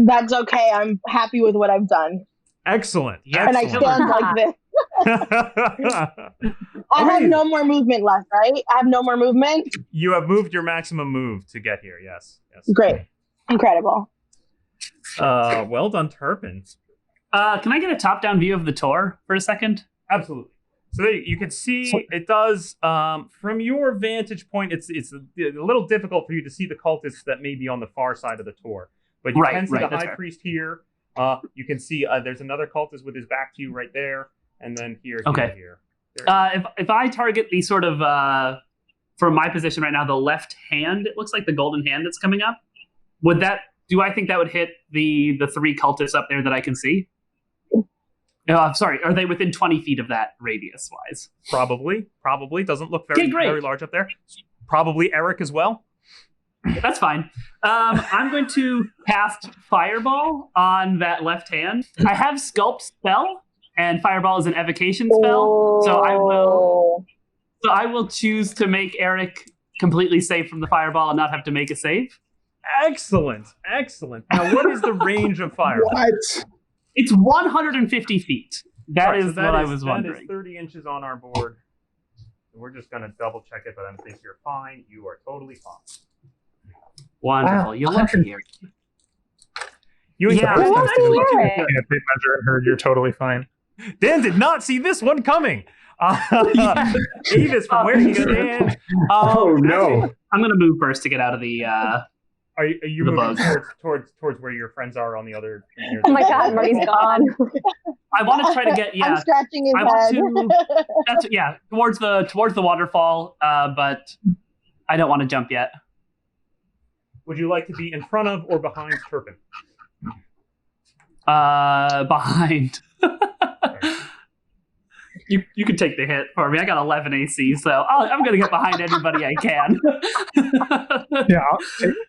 That's okay. I'm happy with what I've done. Excellent. And I stand like this. I have no more movement left, right? I have no more movement. You have moved your maximum move to get here. Yes. Great. Incredible. Well done, Turpin. Can I get a top-down view of the tour for a second? Absolutely. So there you can see it does, from your vantage point, it's a little difficult for you to see the cultists that may be on the far side of the tour. But you can see the high priest here. You can see there's another cultist with his back to you right there. And then here. If I target the sort of, from my position right now, the left hand, it looks like the golden hand that's coming up. Do I think that would hit the 3 cultists up there that I can see? Sorry, are they within 20 feet of that radius-wise? Probably. Doesn't look very large up there. Probably Eric as well. That's fine. I'm going to cast Fireball on that left hand. I have Sculpt spell, and Fireball is an evocation spell, so I will choose to make Eric completely safe from the Fireball and not have to make a save. Excellent. Now, what is the range of Fireball? What? It's 150 feet. That is what I was wondering. That is 30 inches on our board. We're just going to double check it, but I think you're fine. You are totally fine. Wonderful. You're lucky here. You and tape measure and heard you're totally fine. Dan did not see this one coming. Avis, from where you stand. No. I'm going to move first to get out of the... Are you moving towards where your friends are on the other? Oh my God, Marty's gone. I want to try to get. I'm scratching his head. Towards the waterfall, but I don't want to jump yet. Would you like to be in front of or behind Turpin? Behind. You can take the hit for me. I got 11 AC, so I'm going to get behind anybody I can. Yeah,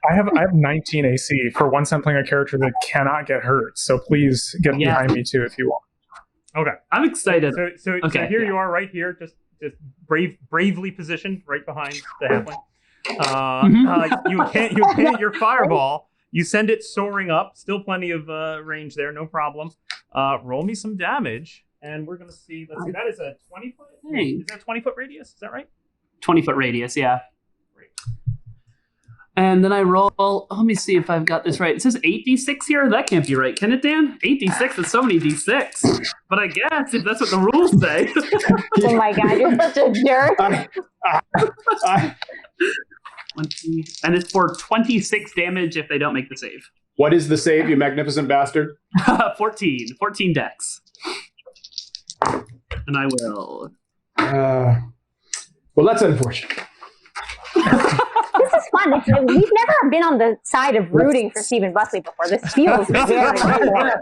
I have 19 AC. For once, I'm playing a character that cannot get hurt, so please get behind me too if you want. Okay, I'm excited. So here you are, right here, just bravely positioned right behind the halfling. You hit your fireball. You send it soaring up. Still plenty of range there, no problem. Roll me some damage. And we're going to see, that is a 20-foot? Is that a 20-foot radius? Is that right? 20-foot radius, yeah. Great. And then I roll, let me see if I've got this right. It says 8d6 here? That can't be right, can it, Dan? 8d6 is so many d6. But I guess, if that's what the rules say. Oh my God, you're such a jerk. 20, and it's for 26 damage if they don't make the save. What is the save, you magnificent bastard? 14 dex. And I will. Well, that's unfortunate. This is fun. We've never been on the side of rooting for Stephen Buckley before. This feels very foreign.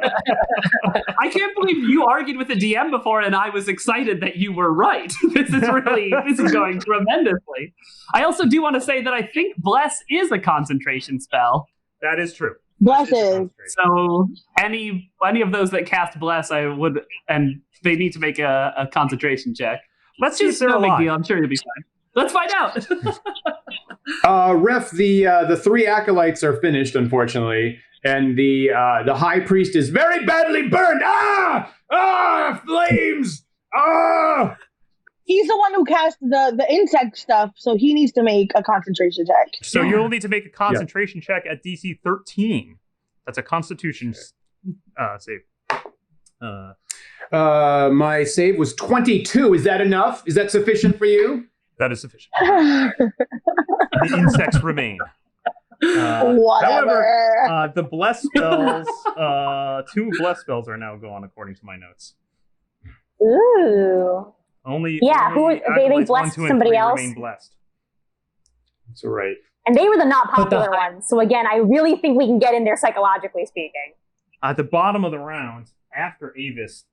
I can't believe you argued with the DM before, and I was excited that you were right. This is going tremendously. I also do want to say that I think Bless is a concentration spell. That is true. Bless is. So any of those that cast Bless, I would, and they need to make a concentration check. Let's see if Just they're no big alive. deal. I'm sure you'll be fine. Let's find out. Ref, the three acolytes are finished, unfortunately, and the high priest is very badly burned. Flames! He's the one who cast the insect stuff, so he needs to make a concentration check. So you'll need to make a concentration check at DC 13. That's a Constitution save. My save was 22. Is that enough? Is that sufficient for you? That is sufficient. The insects remain. Whatever. However, the bless spells, 2 bless spells are now gone according to my notes. Ooh. Only Yeah, only they acolytes blessed 1, 2, and somebody 3 else? remain blessed. That's right. And they were the not But the popular ones. So again, I really think we can get in there psychologically speaking. At the bottom of the round, after Avis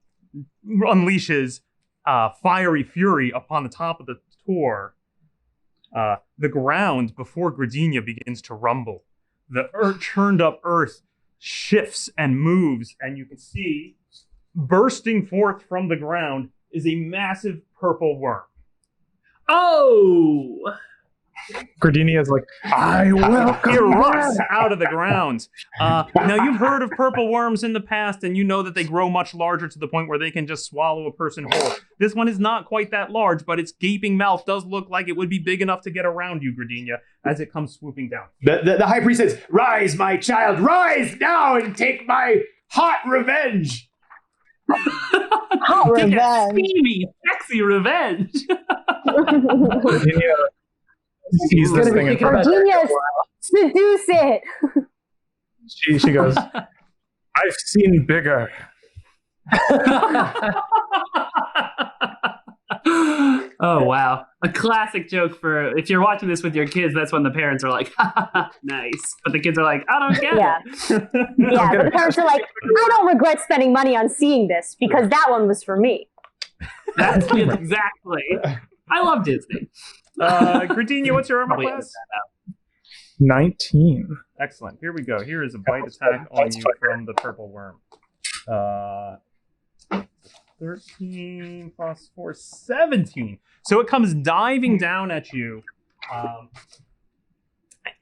unleashes fiery fury upon the top of the tour, the ground before Gradenia begins to rumble. The churned up earth shifts and moves, and you can see bursting forth from the ground is a massive purple worm. Oh! Gradenia is like, I welcome Erupts out of the ground. Now, you've heard of purple worms in the past, and you know that they grow much larger to the point where they can just swallow a person whole. This one is not quite that large, but its gaping mouth does look like it would be big enough to get around you, Gradenia, as it comes swooping down. The high priest says, "Rise, my child, rise now and take my hot revenge." Hot Take a revenge. steamy, sexy revenge. Gradenia sees this Gonna be thing in thinking front about of her. Genius, seduce it. She goes, I've seen bigger. Oh, wow. A classic joke for if you're watching this with your kids, that's when the parents are like, nice. But the kids are like, I don't get Yeah. it. Yeah, but the parents are like, I don't regret spending money on seeing this because that one was for me. That's it, exactly. I love Disney. Gradenia, what's your armor Probably class? 19. Excellent. Here we go. Here is a bite attack on you from the purple worm. 13 plus 4, 17. So it comes diving down at you.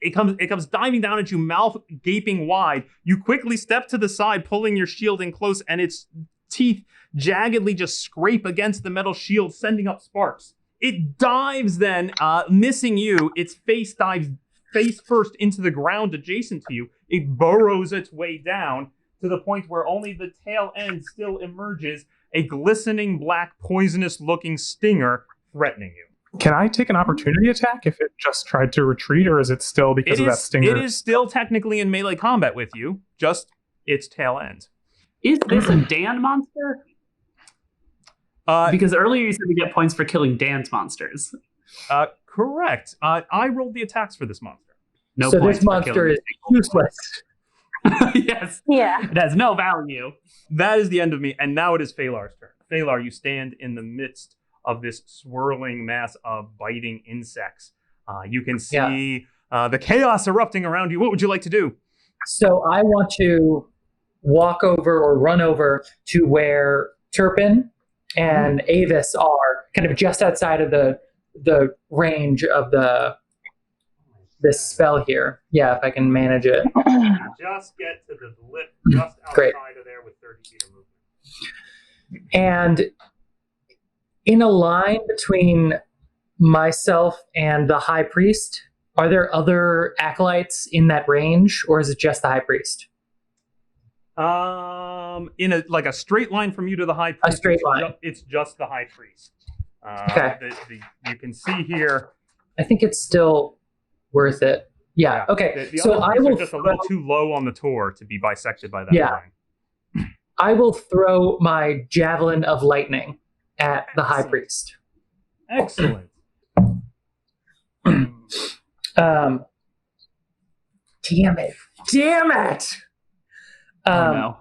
It comes diving down at you, mouth gaping wide. You quickly step to the side, pulling your shield in close, and its teeth jaggedly just scrape against the metal shield, sending up sparks. It dives then, missing you. Its face dives face first into the ground adjacent to you. It burrows its way down to the point where only the tail end still emerges, a glistening black poisonous-looking stinger threatening you. Can I take an opportunity attack if it just tried to retreat, or is it still because of that stinger? It is still technically in melee combat with you, just its tail end. Is this a Dan monster? Because earlier you said we get points for killing Dan's monsters. Correct. I rolled the attacks for this monster. No so points this for monster killing is useless. Yes. Yeah. It has no value. That is the end of me, and now it is Phalar's turn. Phalar, you stand in the midst of this swirling mass of biting insects. You can see the chaos erupting around you. What would you like to do? So I want to walk over or run over to where Turpin and Avis are, kind of just outside of the range of this spell here. Yeah, if I can manage it. Just get to the lip just outside Great. of there with 30 feet of movement. And in a line between myself and the high priest, are there other acolytes in that range, or is it just the high priest? In a straight line from you to the high priest. A straight line. It's just the high priest. Okay. You can see here. I think it's still worth it. Yeah. Okay. The So other I priests will are just a little too low on the tour to be bisected by that Yeah. line. I will throw my javelin of lightning at the high Excellent. priest. Excellent. Damn it! Oh no.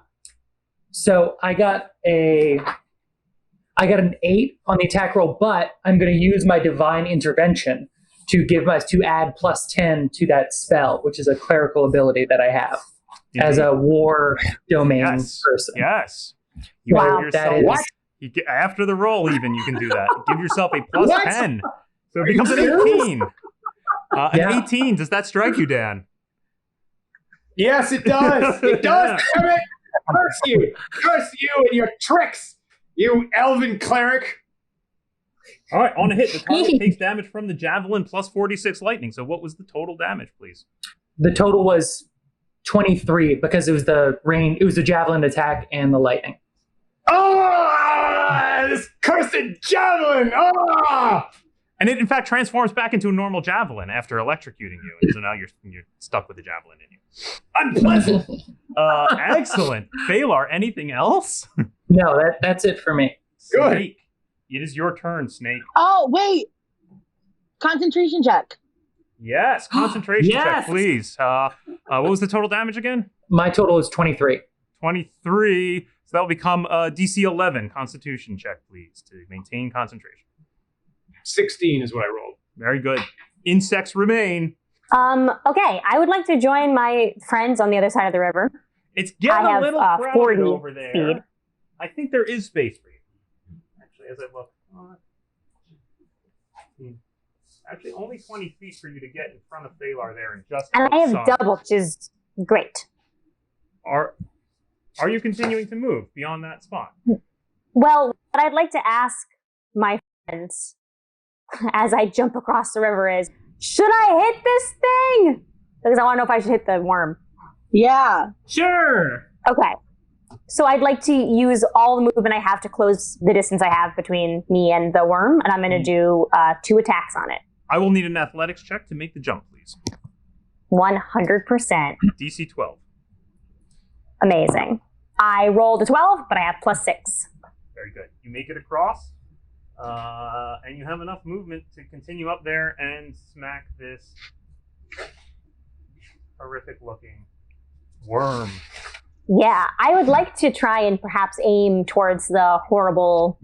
So I got an 8 on the attack roll, but I'm going to use my divine intervention to add +10 to that spell, which is a clerical ability that I have as a war domain person. Yes. You Wow. give yourself, What? After the roll, even you can do that. Give yourself a +10, so it becomes an 18. An 18. Does that strike you, Dan? Yes, it does. It does. Damn it. Curse you and your tricks, you elven cleric. All right, on a hit, the target takes damage from the javelin plus 46 lightning. So what was the total damage, please? The total was 23 because it was the rain. It was the javelin attack and the lightning. Oh, this cursed javelin! Oh! And it, in fact, transforms back into a normal javelin after electrocuting you. And so now you're stuck with the javelin in you. Unpleasant. Excellent. Phalar, anything else? No, that's it for me. Good. Snake. It is your turn, Snake. Oh, wait. Concentration check. Yes, concentration check, Yes. please. What was the total damage again? My total is 23. 23. So that will become DC 11 Constitution check, please, to maintain concentration. 16 is what I rolled. Very good. Insects remain. Okay, I would like to join my friends on the other side of the river. It's getting I have, a little 40 crowded over there. speed. I think there is space for you. Actually, as I look. Actually, only 20 feet for you to get in front of Phalar there and just And I have outside. double, which is great. Are you continuing to move beyond that spot? Well, what I'd like to ask my friends as I jump across the river is, should I hit this thing? Because I want to know if I should hit the worm. Yeah. Sure. Okay. So I'd like to use all the movement I have to close the distance I have between me and the worm, and I'm going to do 2 attacks on it. I will need an athletics check to make the jump, please. 100%. DC 12. Amazing. I rolled a 12, but I have +6. Very good. You make it across, and you have enough movement to continue up there and smack this horrific-looking worm. Yeah, I would like to try and perhaps aim towards the horrible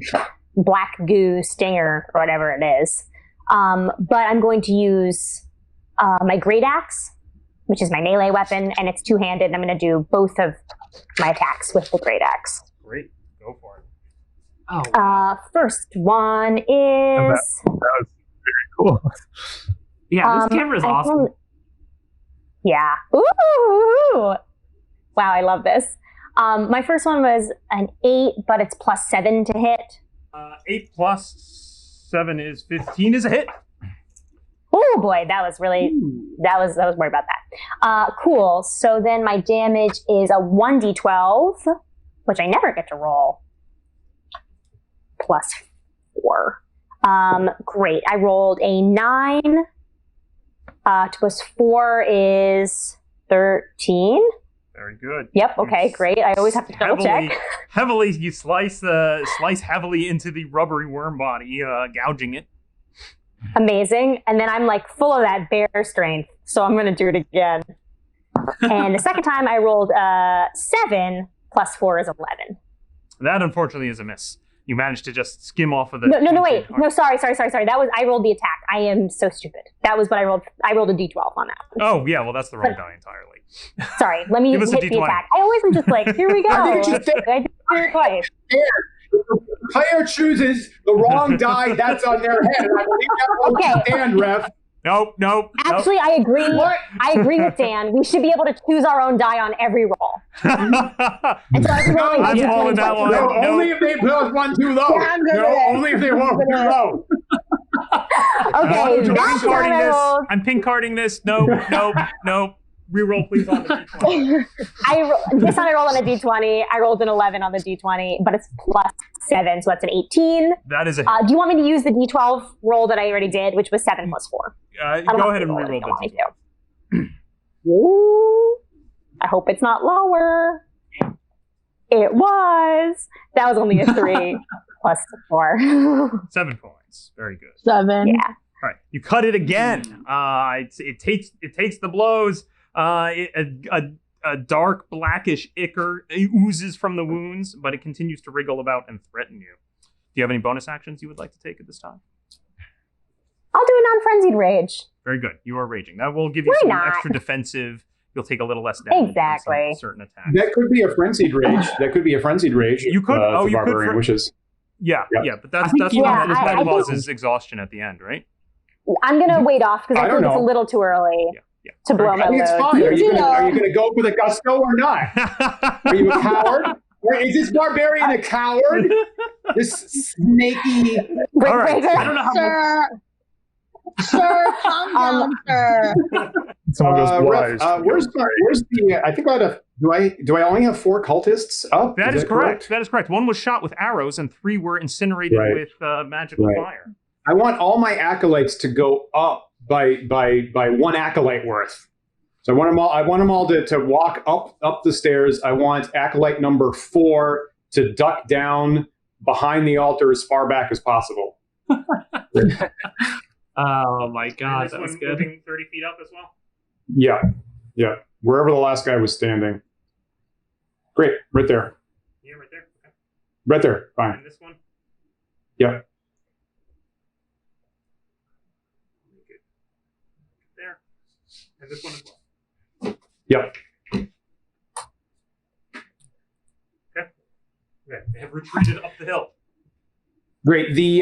black goo stinger or whatever it is. But I'm going to use my great axe, which is my melee weapon, and it's two-handed, and I'm going to do both of my attacks with the great axe. Great. Go for it. Oh. First one is... That was very cool. Yeah, this camera is awesome. Yeah. Ooh! Wow, I love this. My first one was an 8, but it's +7 to hit. 8 plus 7 is 15 is a hit. Oh boy, that was worried about that. Cool. So then my damage is a 1d12, which I never get to roll. +4. Great. I rolled a 9. 2 plus 4 is 13. Very good. Yep. Okay. Great. I always have to double check. Heavily, you slice heavily into the rubbery worm body, gouging it. Amazing. And then I'm like full of that bear strength, so I'm going to do it again. And the second time I rolled 7 plus 4 is 11. That unfortunately is a miss. You managed to just skim off of the. No, wait. No, sorry. That was, I rolled the attack. I am so stupid. That was what I rolled. I rolled a d12 on that one. Oh, yeah, well, that's the wrong die entirely. Sorry, let me Give us a hit the D20. attack. I always am just like, here we go. I think you think- I did it twice. The player chooses the wrong die, that's on their head. And I think that will Okay. stand, ref. Nope. Actually, I agree. What? I agree with Dan. We should be able to choose our own die on every roll. And so I was rolling I'm a D20 calling that twice. one. No, No. only if they put one too low. Yeah, I'm good no, with it. only if they won't too low. Okay, I'm that's pink carding what I this. rolled. I'm pink carding this. Nope. Reroll, please, on the D20. This time I rolled on a D20. I rolled an 11 on the D20, but it's +7, so that's an 18. That is a. Do you want me to use the D12 roll that I already did, which was 7 plus 4? Go ahead and reroll the D12. Ooh, I hope it's not lower. It was. That was only a 3 plus 4. 7 points. Very good. 7. Yeah. All right, you cut it again. It takes the blows. A dark blackish ichor oozes from the wounds, but it continues to wriggle about and threaten you. Do you have any bonus actions you would like to take at this time? I'll do a non-frenzied rage. Very good. You are raging. That will give you some extra defensive. You'll take a little less damage. Exactly. On certain attacks. That could be a frenzied rage. You could. The barbarian wishes. Yeah, but that's what causes exhaustion at the end, right? I'm gonna wait off because I think it's a little too early to blow my load. It's fine. Are you gonna go for the gusto or not? Are you a coward? Or is this barbarian a coward? This snaky. All right. I don't know how Sir, calm down, sir. Someone goes wise. Where's the? I think do I only have 4 cultists up? That is correct. That is correct. 1 was shot with arrows, and 3 were incinerated with magical fire. I want all my acolytes to go up by 1 acolyte worth. So I want them all to walk up the stairs. I want acolyte number 4 to duck down behind the altar as far back as possible. Oh my god, that was good. Moving 30 feet up as well? Yeah. Wherever the last guy was standing. Great, right there. Yeah, right there. Okay. Right there, fine. And this one? Yeah. There. And this one as well. Yep. Okay. They have retreated up the hill. Great. The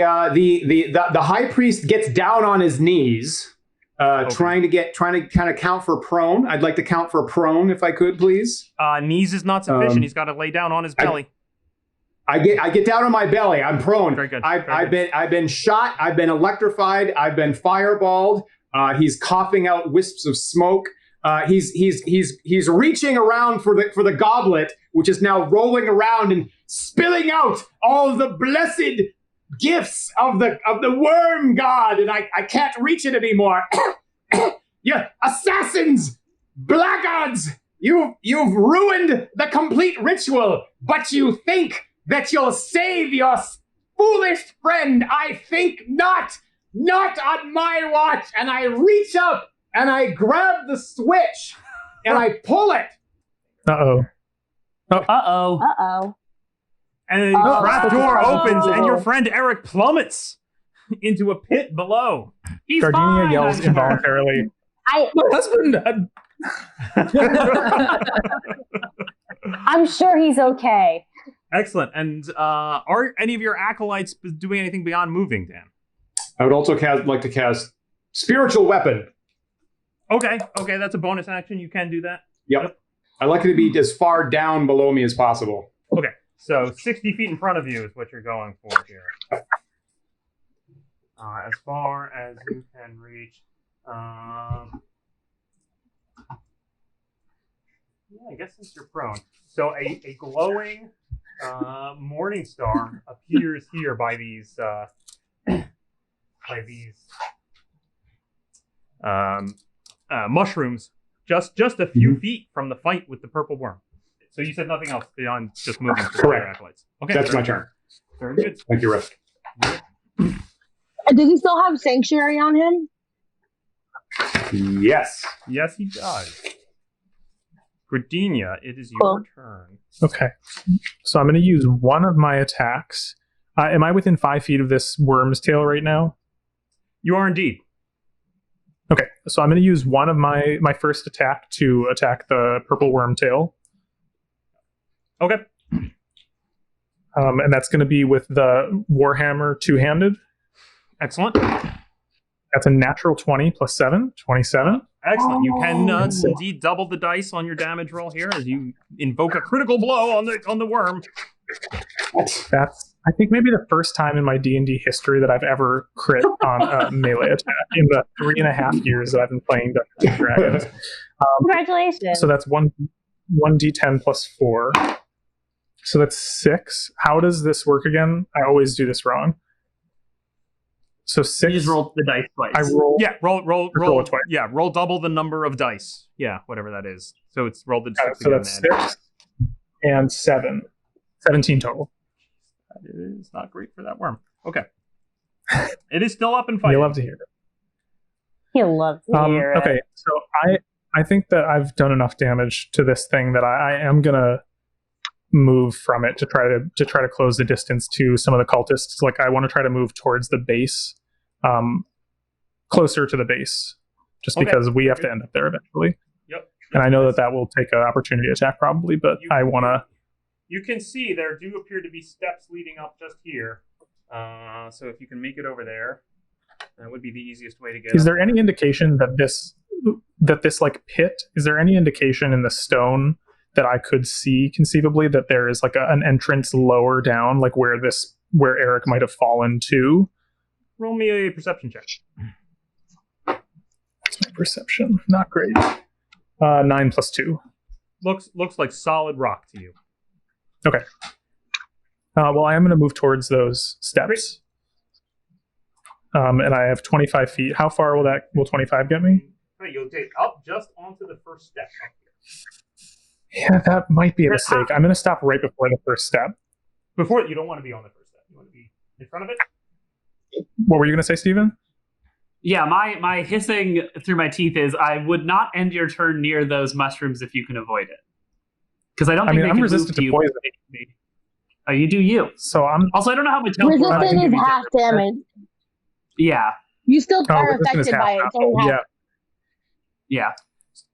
high priest gets down on his knees, trying to kind of count for prone. I'd like to count for prone if I could, please. Knees is not sufficient. He's got to lay down on his belly. I get down on my belly. I'm prone. Very good. I've been shot. I've been electrified. I've been fireballed. He's coughing out wisps of smoke. He's reaching around for the goblet, which is now rolling around and spilling out all the blessed gifts of the worm god, and I can't reach it anymore. You assassins, blackguards, you've ruined the complete ritual, but you think that you'll save your foolish friend. I think not on my watch. And I reach up and I grab the switch and I pull it. Uh-oh. And a trap door opens, and your friend Eric plummets into a pit below. He's Gardenia fine. yells involuntarily. My husband. I'm sure he's okay. Excellent. And are any of your acolytes doing anything beyond moving, Dan? I would also like to cast spiritual weapon. Okay, that's a bonus action. You can do that. Yep. I'd like it to be as far down below me as possible. Okay. So 60 feet in front of you is what you're going for here. As far as you can reach. I guess since you're prone. So a glowing morning star appears here by these mushrooms, just a few feet from the fight with the purple worm. So you said nothing else beyond just moving to the acolytes. Okay, that's my turn. Very good. Thank you, Risk. Does he still have sanctuary on him? Yes. Yes, he does. Gradenia, it is your turn. Okay. So I'm going to use one of my attacks. Am I within 5 feet of this worm's tail right now? You are indeed. Okay. So I'm going to use one of my first attack to attack the purple worm tail. Okay. And that's going to be with the Warhammer two-handed. Excellent. That's a natural 20 plus 7, 27. Excellent. You can indeed double the dice on your damage roll here as you invoke a critical blow on the worm. That's, I think, maybe the first time in my D&D history that I've ever crit on a melee attack in the 3.5 years that I've been playing Dungeons & Dragons. Congratulations. So that's 1d10 plus 4. So that's 6. How does this work again? I always do this wrong. So 6. You just roll the dice twice. I roll. Yeah, roll it twice. Yeah, roll double the number of dice. Yeah, whatever that is. So it's rolled the 6 So again. that's 6 and 7. 17 total. That is not great for that worm. Okay. It is still up and fighting. You'll love to hear it. He loves to hear it. Okay, so I think that I've done enough damage to this thing that I am gonna move from it to try to close the distance to some of the cultists. Like I want to try to move towards the base, closer to the base, just because we have to end up there eventually. Yep. And I know that will take an opportunity attack probably, but I want to. You can see there do appear to be steps leading up just here. So if you can make it over there, that would be the easiest way to get. Is there any indication that this like pit? Is there any indication in the stone that I could see conceivably that there is like an entrance lower down, like where Eric might have fallen to? Roll me a perception check. That's my perception. Not great. 9 + 2. Looks like solid rock to you. Okay. Well, I am going to move towards those steps. And I have 25 feet. How far will 25 get me? You'll get up just onto the first step up here. Yeah, that might be a mistake. I'm going to stop right before the first step. Before you don't want to be on the first step. You want to be in front of it. What were you going to say, Steven? Yeah, my hissing through my teeth is I would not end your turn near those mushrooms if you can avoid it. Because I don't think they I'm can resistant move to poison. Oh, you do you. So I'm Also, I don't know how much health. Resistance is half damage. Yeah. You still are resistance is affected by half. it. So half. Yeah.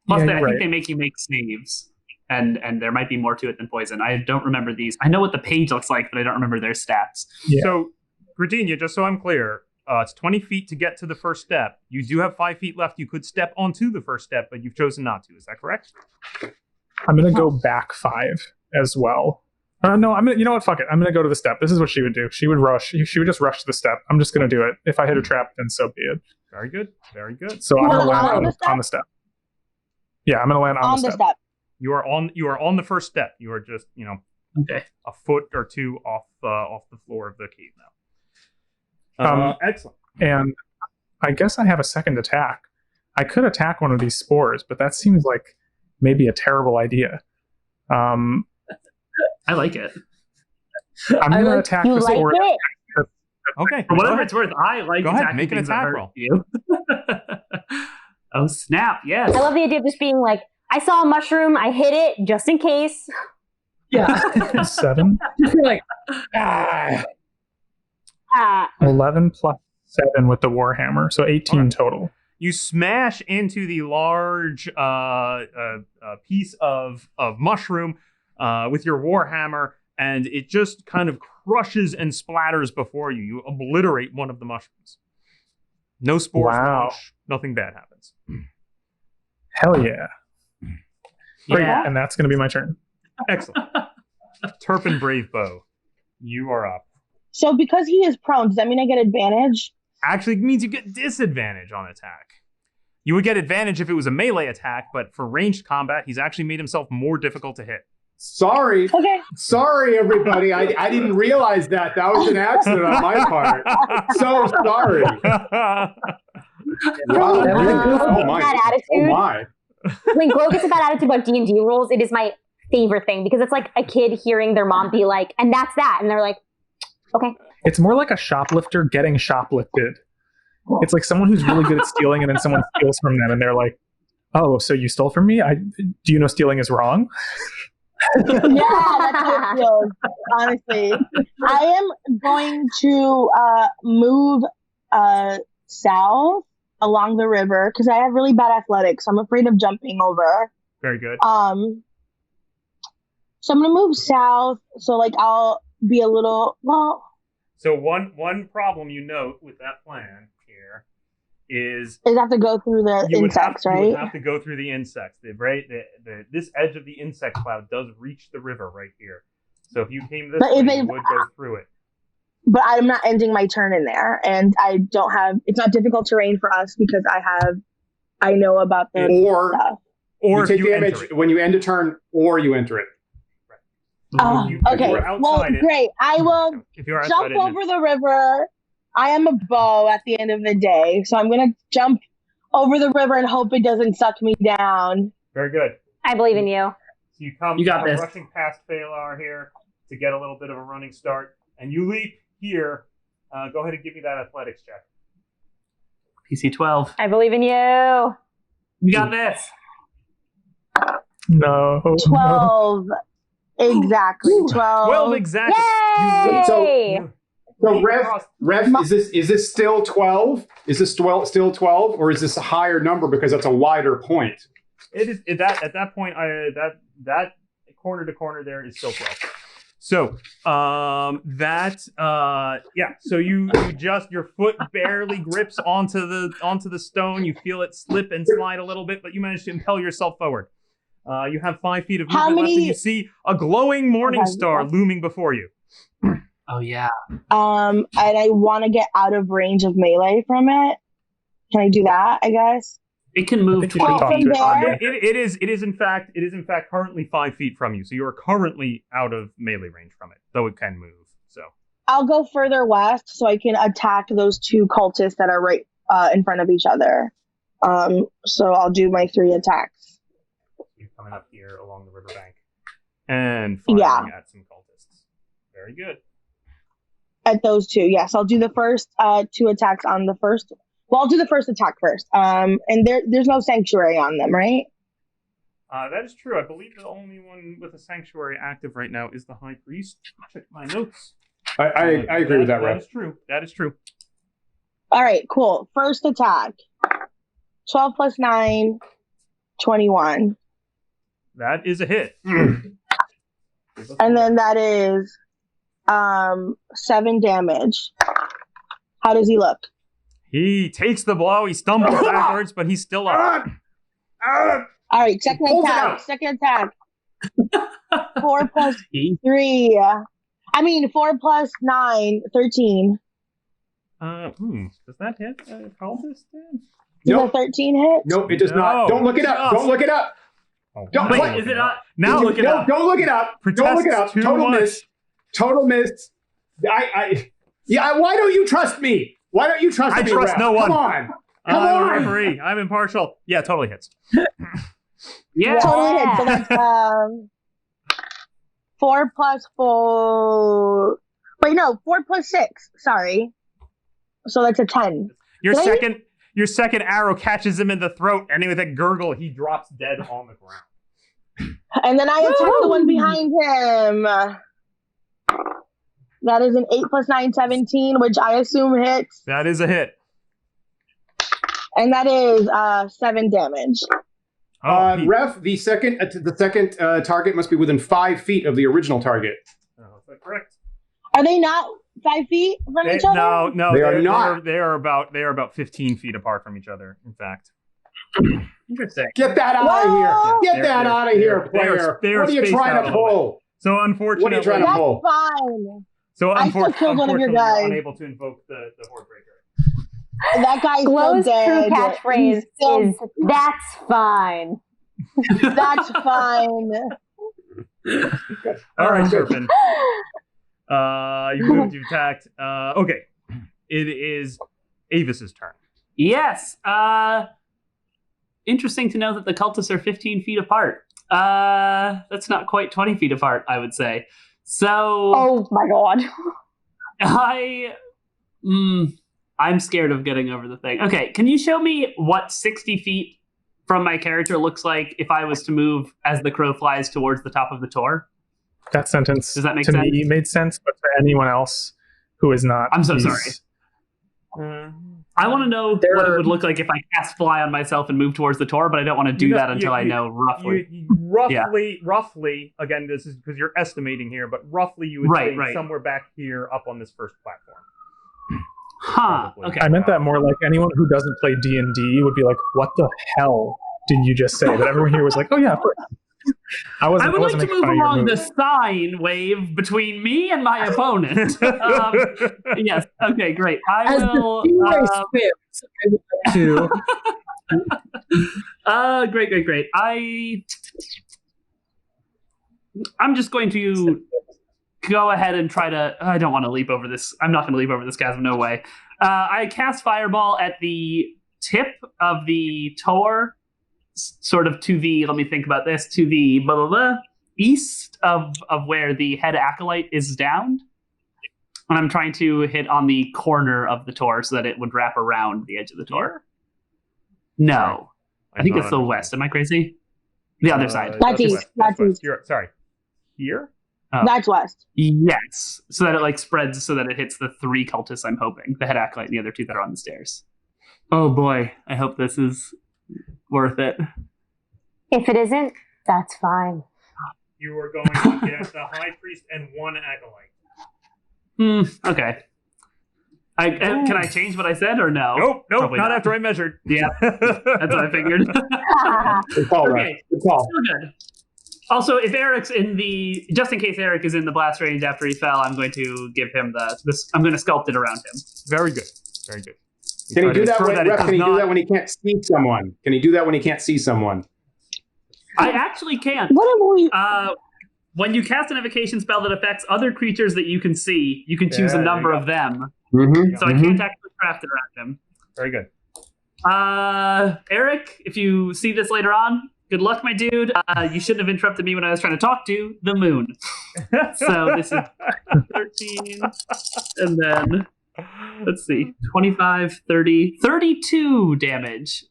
Plus, Yeah, I you're think right. they make you make saves, and there might be more to it than poison. I don't remember these. I know what the page looks like, but I don't remember their stats. Yeah. So, Gradenia, just so I'm clear, it's 20 feet to get to the first step. You do have 5 feet left. You could step onto the first step, but you've chosen not to. Is that correct? I'm going to go back 5 as well. No, you know what? Fuck it. I'm going to go to the step. This is what she would do. She would rush. She would just rush to the step. I'm just going to do it. If I hit a trap, then so be it. Very good. Very good. So I'm going to land on on the step. Yeah, I'm going to land on the step. You are on the first step. You are just, Okay. a foot or two off the floor of the cave now. Excellent. And I guess I have a second attack. I could attack one of these spores, but that seems like maybe a terrible idea. I like it. I'm going to attack the spore. Okay. For whatever it's worth, I like Go ahead, attacking make an things that attack hurt roll. you. Oh, snap. Yes. I love the idea of just being like, I saw a mushroom, I hit it just in case. Yeah. 7. You're like, 11 plus 7 with the warhammer, so 18 total. You smash into the large piece of mushroom with your warhammer, and it just kind of crushes and splatters before you. You obliterate one of the mushrooms. No spores launch. Nothing bad happens. Hell yeah. Great, Yeah. and that's going to be my turn. Excellent. Turpin Brave Bow, you are up. So because he is prone, does that mean I get advantage? Actually, it means you get disadvantage on attack. You would get advantage if it was a melee attack, but for ranged combat, he's actually made himself more difficult to hit. Sorry. Okay. Sorry, everybody. I didn't realize that. That was an accident on my part. So sorry. Wow. That was a good Oh my. Bad attitude. Oh my. When Glo gets a bad attitude about D&D rules, it is my favorite thing because it's like a kid hearing their mom be like, and that's that. And they're like, okay. It's more like a shoplifter getting shoplifted. It's like someone who's really good at stealing and then someone steals from them and they're like, oh, so you stole from me? Do you know stealing is wrong? Yeah, that's how it feels, honestly. I am going to move south along the river because I have really bad athletics. I'm afraid of jumping over. Very good. So I'm gonna move south. So like I'll be a little So one problem you note with that plan here is I have to go through the you would insects, have, right? You would have to go through the insects. This edge of the insect cloud does reach the river right here. So if you came this way, you would go through it. But I'm not ending my turn in there, and I don't have. It's not difficult terrain for us because I know about the stuff. Or you if take you damage enter it. when you end a turn, or you enter it. Oh, If you okay. were outside Well, it- great. I will If you are outside jump it, over the river. I am a bow at the end of the day, so I'm gonna jump over the river and hope it doesn't suck me down. Very good. I believe in you. So you come rushing past Phalar here to get a little bit of a running start, and you leap here. Go ahead and give me that athletics check. PC 12. I believe in you. You got this. No. 12. Exactly. 12. 12 exactly. Yay! So Ref, is this still 12? Is this still 12, or is this a higher number because that's a wider point? It is at that point. That corner to corner there is still 12. So So you just, your foot barely grips onto the stone. You feel it slip and slide a little bit, but you manage to impel yourself forward. You have 5 feet of movement left, and you see a glowing morning star looming before you. Oh, yeah. And I want to get out of range of melee from it. Can I do that, I guess? It can move 20 from feet. there. It is in fact currently 5 feet from you. So you are currently out of melee range from it, though it can move. So I'll go further west so I can attack those 2 cultists that are right in front of each other. So I'll do my 3 attacks. you're coming up here along the riverbank and firing at some cultists. Very good. At those 2, yes. I'll do the first 2 attacks on the first. Well, I'll do the first attack first. And there's no sanctuary on them, right? That is true. I believe the only one with a sanctuary active right now is the High Priest. Check my notes. I agree with that, That Ref. is true. That is true. All right, cool. First attack. 12 plus 9, 21. That is a hit. And then that is 7 damage. How does he look? He takes the blow. He stumbles backwards, but he's still up. All right, second Pulls it attack. out. Second attack. 4 plus 3. 4 plus 9, 13. Does that hit cultist? Does a 13 hit? Nope, it does not. Don't look it up. Don't look it up. Don't Wait, play. is it not? Now look it up. Don't look it up. Don't look it up. Protests too Total much. miss. Total miss. Why don't you trust me? Why don't you trust I me? trust Ref? no one. Come on. Come I'm a on. referee. I'm impartial. Yeah, totally hits. Yeah. Totally hit. So that's 4 plus 4. Wait, no, 4 plus 6. Sorry. So that's a 10. Your Did I- your second arrow catches him in the throat, and with a gurgle, he drops dead on the ground. And then I attack the one behind him. That is an 8 plus 9, 17, which I assume hits. That is a hit. And that is 7 damage. Ref, the second target must be within 5 feet of the original target. Oh, is that correct? Are they not 5 feet from each other? No, They are not. They are about 15 feet apart from each other. In fact. Interesting. Get that out of here. Get that out of here, player. They are What are you spaced trying out to a little pull? So unfortunately, What are you trying to That's pull? fine. So I still killed one of your unfortunately, guys. you're unable to invoke the Horde Breaker. That guy's Glow's still true dead. catchphrase He's still- is "That's fine." That's fine. All right, Serpent. You moved, you attacked. Okay. It is Avis's turn. Yes. Interesting to know that the cultists are 15 feet apart. That's not quite 20 feet apart, I would say. So Oh my god. I'm scared of getting over the thing. Okay, can you show me what 60 feet from my character looks like if I was to move as the crow flies towards the top of the tor? That sentence Does that make to sense? me made sense, but to anyone else who is not. I'm so he's- sorry. I want to know There what it are- would look like if I cast fly on myself and move towards the tor, but I don't want to do You know- that until I know roughly. Roughly, again, this is because you're estimating here, but roughly you would Right, say right. somewhere back here up on this first platform. Huh. Probably. Okay. I meant that more like anyone who doesn't play D&D would be like, "What the hell did you just say?" But everyone here was like, "Oh yeah, of course." I I would like wasn't to making move fun of your along move. the sine wave between me and my opponent. Yes. Okay. Great. I As will. the Stingray swims, I would like to. Great. I'm just going to go ahead and try to. I don't want to leap over this. I'm not going to leap over this chasm. No way. I cast Fireball at the tip of the tor, sort of to the. Let me think about this. To the east of where the head acolyte is downed. And I'm trying to hit on the corner of the tor so that it would wrap around the edge of the tor. No. I think that's the west. Am I crazy? The other side. That's east. That's east. Sorry. Here? Oh. That's west. Yes. So that it like spreads so that it hits the 3 cultists, I'm hoping. The head acolyte and the other 2 that are on the stairs. Oh boy. I hope this is worth it. If it isn't, that's fine. You are going to get the high priest and 1 acolyte. Okay. Can I change what I said or no? Nope, Probably not after I measured. Yeah, that's what I figured. Good call, right? Good call. Still good. Also, if Eric's just in case Eric is in the blast range after he fell, I'm going to give him I'm going to sculpt it around him. Very good. Very good. Can he do that when he can't see someone? Can he do that when he can't see someone? I actually can't. What am we? When you cast an evocation spell that affects other creatures that you can see, you can choose a number of them. Mm-hmm. So I can't actually craft it around him. Very good. Eric, if you see this later on, good luck, my dude. You shouldn't have interrupted me when I was trying to talk to the moon. So this is 13, and then let's see, 25, 30, 32 damage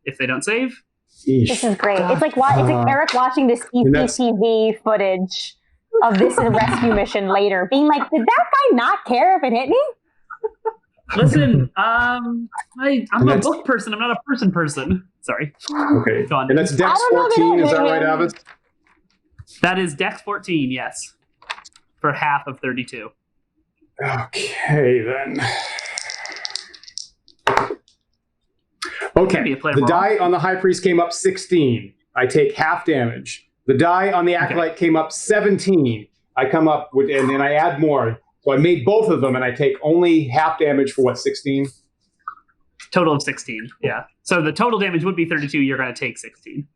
if they don't save. This is great. It's like Eric watching this CCTV footage of this rescue mission later, being like, did that guy not care if it hit me? Listen, I'm a book person. I'm not a person. Sorry. Okay. Go on. And that's Dex 14, is that right, Avis? That is Dex 14, yes. For half of 32. Okay, then. Okay, the die on the High Priest came up 16. I take half damage. The die on the Acolyte came up 17. I come up with, and then I add more. So I made both of them, and I take only half damage for 16? Total of 16, yeah. So the total damage would be 32. You're going to take 16.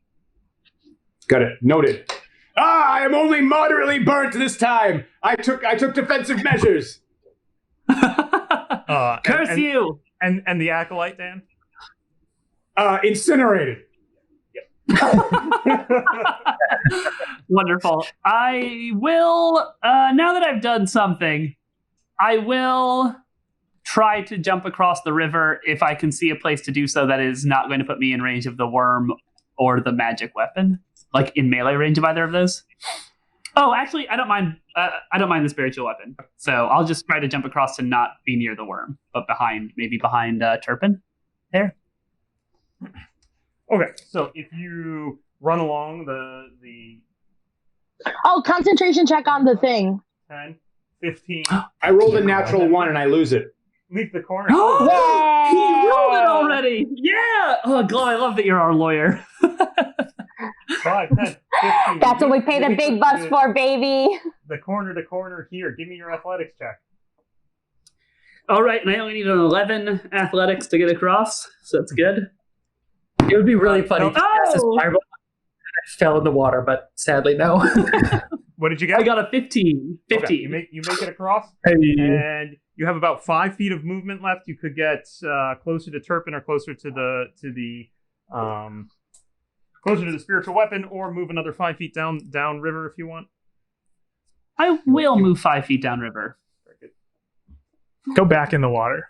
Got it. Noted. I am only moderately burnt this time. I took defensive measures. Curse you! And the Acolyte, Dan? Incinerated. Wonderful. I will, now that I've done something, I will try to jump across the river if I can see a place to do so that is not going to put me in range of the worm or the magic weapon, like in melee range of either of those. Oh, actually, I don't mind the spiritual weapon. So I'll just try to jump across to not be near the worm, but maybe behind Turpin. There. Okay, so if you run along the Oh, concentration check on the thing. 10, 15. I rolled a natural 1 and I lose it. Leave the corner. Oh, he rolled it already. Yeah. Oh, Glow, I love that you're our lawyer. 5, 10, 15. That's what we pay the big bucks for, baby. The corner to corner here. Give me your athletics check. All right, and I only need an 11 athletics to get across, so that's good. It would be really funny if you cast this fireball and I fell in the water, but sadly, no. What did you get? I got a 15. 15. Okay, you make it across, Hey. and you have about 5 feet of movement left. You could get closer to Turpin or closer to the closer to the spiritual weapon, or move another 5 feet down river if you want. I will move 5 feet downriver. Very good. Go back in the water.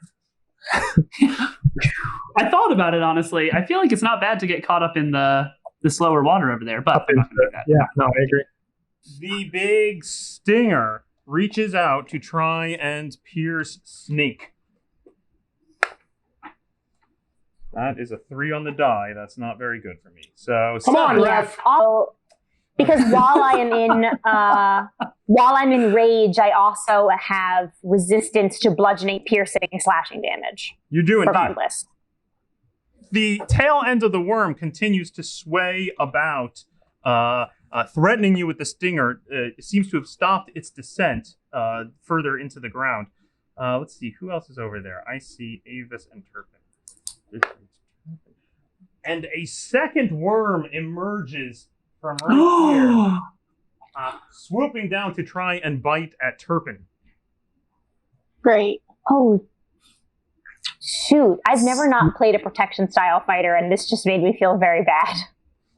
I thought about it, honestly. I feel like it's not bad to get caught up in the slower water over there, but I'm not going to do that. Yeah, no, I agree. The big stinger reaches out to try and pierce Snake. That is a 3 on the die. That's not very good for me. So Come on, Ref. Because while I'm in rage, I also have resistance to bludgeoning, piercing, slashing damage. You do indeed. Regardless. The tail end of the worm continues to sway about, threatening you with the stinger. It seems to have stopped its descent further into the ground. Let's see, who else is over there? I see Avis and Turpin. And a second worm emerges from right here, swooping down to try and bite at Turpin. Great. Oh, shoot. I've never not played a protection style fighter, and this just made me feel very bad.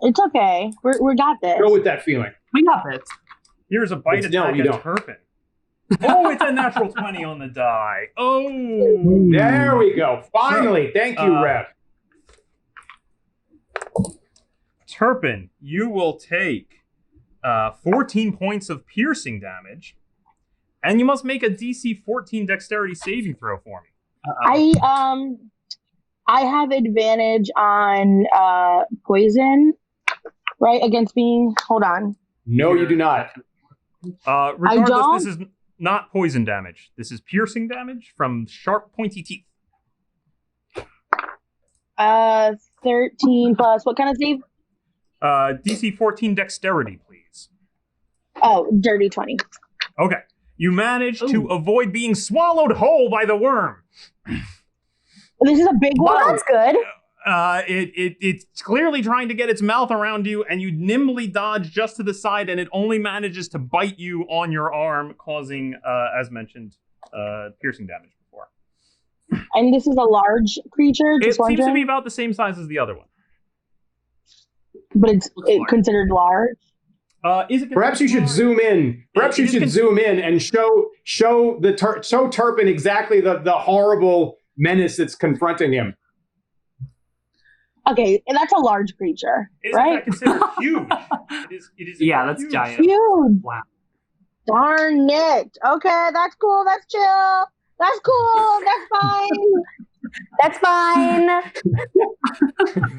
It's okay. We got this. Go with that feeling. We got this. Here's a bite attack at Turpin. Oh, it's a natural 20 on the die. Oh. There we go. Finally. Thank you, Rev. Turpin, you will take 14 points of piercing damage, and you must make a DC 14 dexterity saving throw for me. I have advantage on poison, right? Against being. Hold on. No, you do not. Regardless, this is not poison damage. This is piercing damage from sharp, pointy teeth. 13 plus what kind of save? DC 14 dexterity, please. Oh, dirty 20. Okay. You manage to avoid being swallowed whole by the worm. This is a big one. Well, that's good. It's clearly trying to get its mouth around you, and you nimbly dodge just to the side, and it only manages to bite you on your arm, causing, as mentioned, piercing damage before. And this is a large creature? It seems to be about the same size as the other one. But it's considered large? Is it? Perhaps you should zoom in. Perhaps you should zoom in and show Turpin exactly the horrible menace that's confronting him. Okay, and that's a large creature, right? Isn't that considered huge? It is. Yeah, that's huge. giant. Huge. Wow. Darn it. Okay, that's cool. That's chill. That's cool. That's fine. That's fine.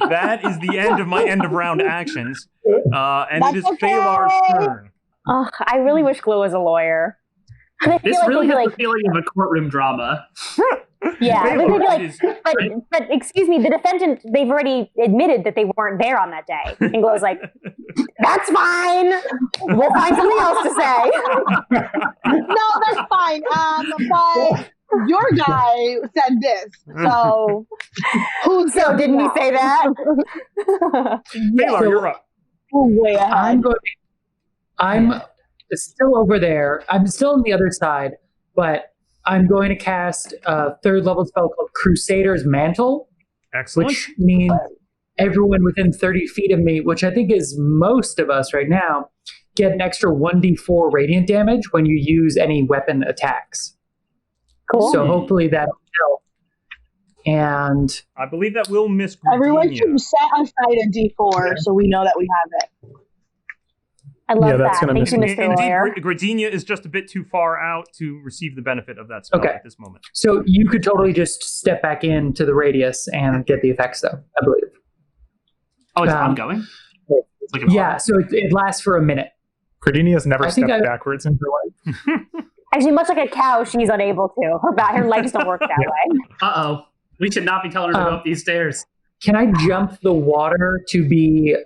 That is the end of my end of round actions, and it is Phalar's turn. Oh, I really wish Glue was a lawyer. This really has the feeling of a courtroom drama. Yeah, Phalar but excuse me, the defendant, they've already admitted that they weren't there on that day. And Glow's like, that's fine. We'll find something else to say. No, that's fine. But your guy said this. So so didn't he say that? Phalar, you're up. Way ahead. I'm still over there. I'm still on the other side, but I'm going to cast a 3rd level spell called Crusader's Mantle. Excellent. Which means everyone within 30 feet of me, which I think is most of us right now, get an extra 1d4 radiant damage when you use any weapon attacks. Cool. So hopefully that'll help. And I believe that will miss Gradenia. Everyone should set aside a d4 so we know that we have it. I love that. Gonna Thank you, miss Mr. Lawyer. Indeed, Gradenia is just a bit too far out to receive the benefit of that spell at this moment. so you could totally just step back into the radius and get the effects, though, I believe. Oh, it's ongoing? Yeah, so it lasts for a minute. Gradenia's never stepped backwards in her life. Actually, much like a cow, she's unable to. Her legs don't work that way. Uh-oh. We should not be telling her to go up these stairs. Can I jump the water to be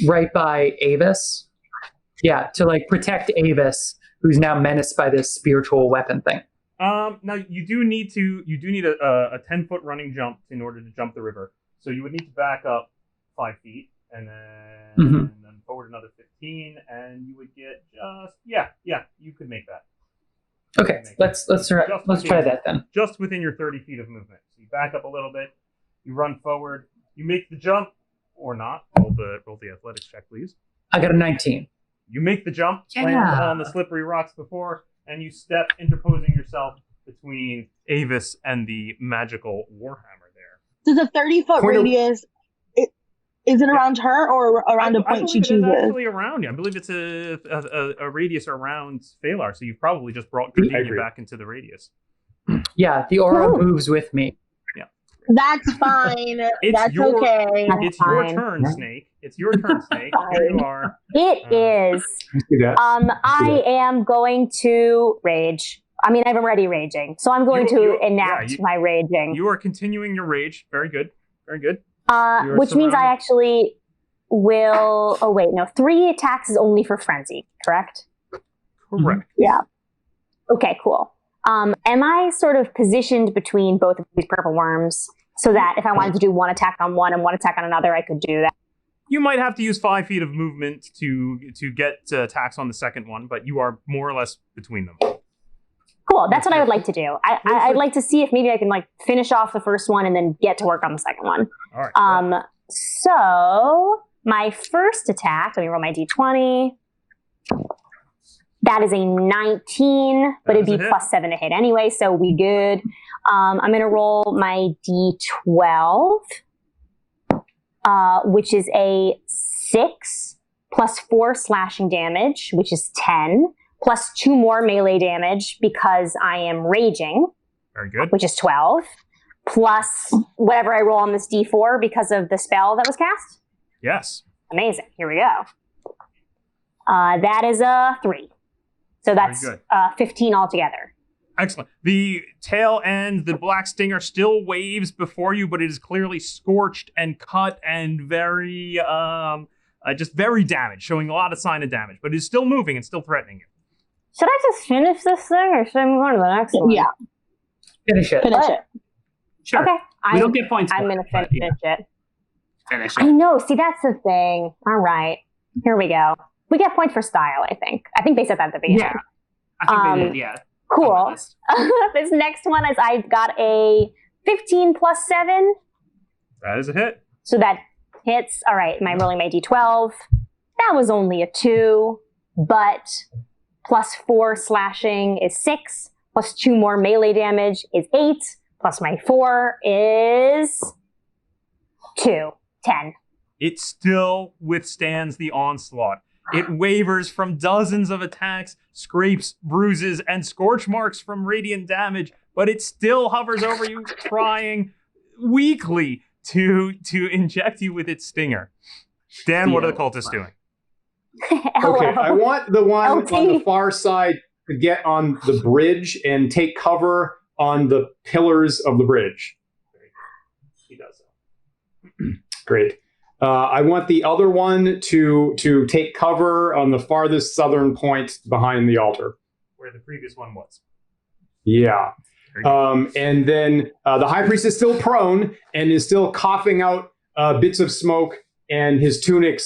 right by Avis? Yeah, to protect Avis, who's now menaced by this spiritual weapon thing. Now you do need a 10-foot running jump in order to jump the river. So you would need to back up 5 feet and then forward another 15, and you would get you could make that. Okay, let's try that then. Just within your 30 feet of movement. So you back up a little bit, you run forward, you make the jump or not. Roll the athletics check, please. I got a 19. You make the jump, land on the slippery rocks before, and you step, interposing yourself between Avis and the magical warhammer there. Does a 30-foot radius, is it around her or around a point she chooses? It's actually around you. I believe it's a radius around Phalar, so you've probably just brought Gradenia back into the radius. Yeah, the aura moves with me. Yeah. That's fine. That's okay. It's your turn, Snake. It's your turn, Snake. Here you are. It is. I am going to rage. I mean, I'm already raging, so I'm going to enact my raging. You are continuing your rage. Very good. Very good. Which means I actually will... Oh, wait, no. 3 attacks is only for Frenzy, correct? Correct. Yeah. Okay, cool. Am I sort of positioned between both of these purple worms so that if I wanted to do one attack on one and one attack on another, I could do that? You might have to use 5 feet of movement to get attacks on the second one, but you are more or less between them. Cool. That's what I would like to do. I'd like to see if maybe I can finish off the first one and then get to work on the second one. All right. So my first attack, let me roll my d20. That is a 19, but it'd be +7 to hit anyway, so we good. I'm going to roll my D12, which is a 6 +4 slashing damage, which is 10, plus 2 more melee damage because I am raging. Very good. Which is 12, plus whatever I roll on this D4 because of the spell that was cast. Yes. Amazing. Here we go. That is a 3. So that's 15 altogether. Excellent. The tail end, the black stinger still waves before you, but it is clearly scorched and cut and very, just very damaged, showing a lot of sign of damage, but it is still moving and still threatening you. Should I just finish this thing, or should I move on to the next one? Yeah. Finish it. Finish it. Sure. Okay. We don't get points. I'm going to finish it. Finish I it. know. See, that's the thing. All right. Here we go. We get points for style, I think. I think they said that at the beginning. Yeah. I think they did, yeah. Cool. This next one is I got a 15 +7. That is a hit. So that hits. All right. Am I rolling my D12? That was only a 2, but +4 slashing is 6, plus 2 more melee damage is 8, plus my 4 is 2, 10. It still withstands the onslaught. It wavers from dozens of attacks, scrapes, bruises, and scorch marks from radiant damage, but it still hovers over you, trying weakly to inject you with its stinger. Dan, what are the cultists doing? Okay, I want the one on the far side to get on the bridge and take cover on the pillars of the bridge. He does so. Great. I want the other one to take cover on the farthest southern point behind the altar. Where the previous one was. Yeah. And then the high priest is still prone and is still coughing out bits of smoke, and his tunic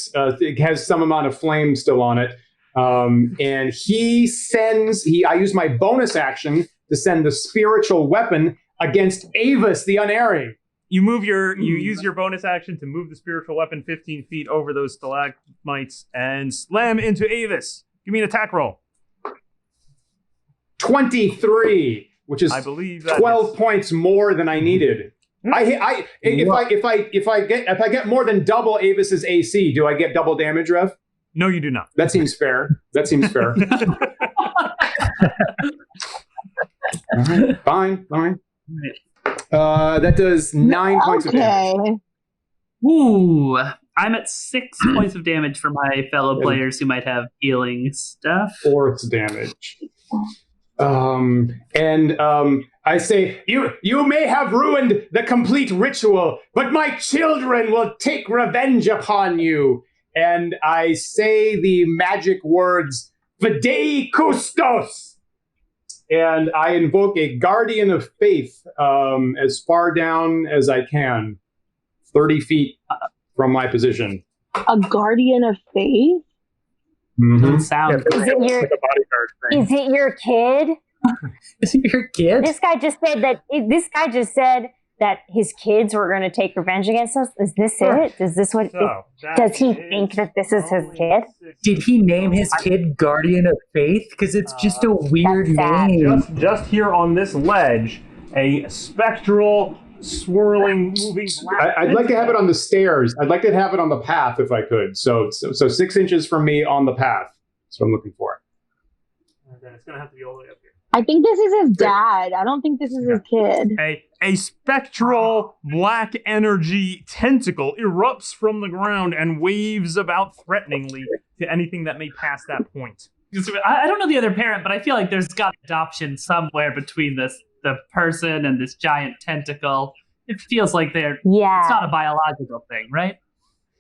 has some amount of flame still on it. And I use my bonus action to send the spiritual weapon against Avis the Unerring. You use your bonus action to move the spiritual weapon 15 feet over those stalagmites and slam into Avis. Give me an attack roll. 23, which is 12 points more than I needed. If I get more than double Avis's AC, do I get double damage, Rev? No, you do not. That seems fair. All right, fine. That does 9 points of damage. Ooh, I'm at 6 points of damage for my fellow players who might have healing stuff. Force damage. I say, you may have ruined the complete ritual, but my children will take revenge upon you. And I say the magic words, Fidei Custos. And I invoke a guardian of faith as far down as I can, 30 feet from my position. A guardian of faith? Mm-hmm. Sound. Is it your kid? Is it your kid? This guy just said that his kids were going to take revenge against us. Is this it? Is this what? Does he think that this is his kid? Did he name his kid Guardian of Faith? Because it's just a weird name. Just here on this ledge, a spectral, swirling, moving. I'd like to have it on the stairs. I'd like to have it on the path if I could. So 6 inches from me on the path. That's what I'm looking for. And then it's going to have to be all the way up here. I think this is his dad. I don't think this is his kid. A spectral black energy tentacle erupts from the ground and waves about threateningly to anything that may pass that point. I don't know the other parent, but I feel like there's got adoption somewhere between the person and this giant tentacle. It feels like it's not a biological thing, right?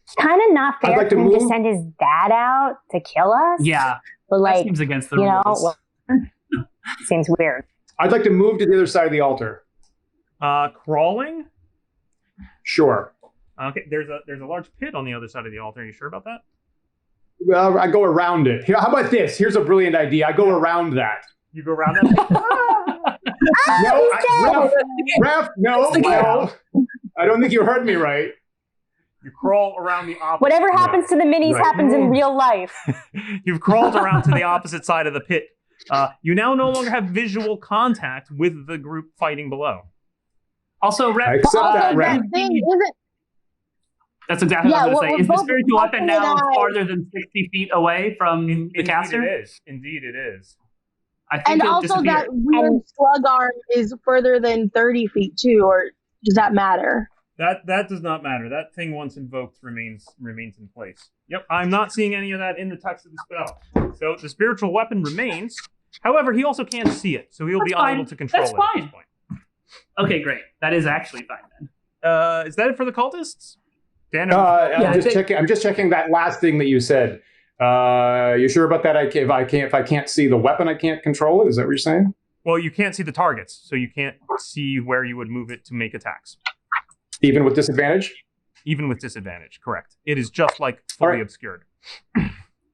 It's kind of not fair for him to send his dad out to kill us. Yeah, but that seems against the rules. Seems weird. I'd like to move to the other side of the altar. Crawling? Sure. Okay, there's a large pit on the other side of the altar. Are you sure about that? Well, I go around it. How about this? Here's a brilliant idea. I go around that. You go around that? No. I don't think you heard me right. You crawl around the opposite. Whatever happens to the minis happens in real life. You've crawled around to the opposite side of the pit. You now no longer have visual contact with the group fighting below. Also, I accept that, Rep. thing isn't. That's exactly what I'm going to say. Is the both spiritual weapon now Buckley and I- farther than 60 feet away from the caster? It is. Indeed, it is. I think And it'll also disappear. that weird slug arm is further than 30 feet too, or does that matter? That does not matter. That thing, once invoked, remains in place. Yep, I'm not seeing any of that in the text of the spell. So the spiritual weapon remains. However, he also can't see it, so he'll be unable to control it at this point. Okay, great. That is actually fine then. Is that it for the cultists? Dan, I'm just checking that last thing that you said. You sure about that? If I can't see the weapon, I can't control it. Is that what you're saying? well, you can't see the targets, so you can't see where you would move it to make attacks. Even with disadvantage? Even with disadvantage, correct. It is just like fully obscured.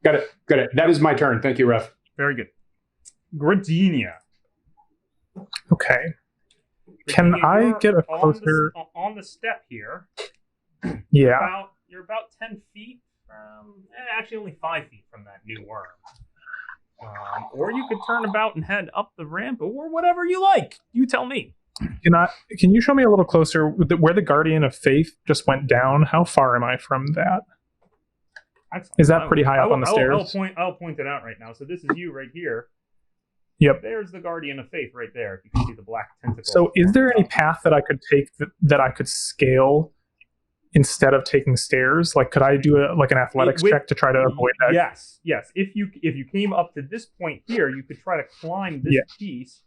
Got it. That is my turn. Thank you, Ref. Very good. Gradenia. Okay. Can I get a closer... On the step here, Yeah. you're about 10 feet from... actually only 5 feet from that new worm. Or you could turn about and head up the ramp, or whatever you like. You tell me. Can you show me a little closer where the Guardian of Faith just went down? How far am I from that? Excellent. Is that pretty high up on the stairs? I'll point it out right now. So this is you right here. Yep. There's the Guardian of Faith right there. If you can see the black tentacle. So is there any path that I could take that I could scale instead of taking stairs? Like, could I do an athletics check to try to avoid that? Yes. If you came up to this point here, you could try to climb this piece.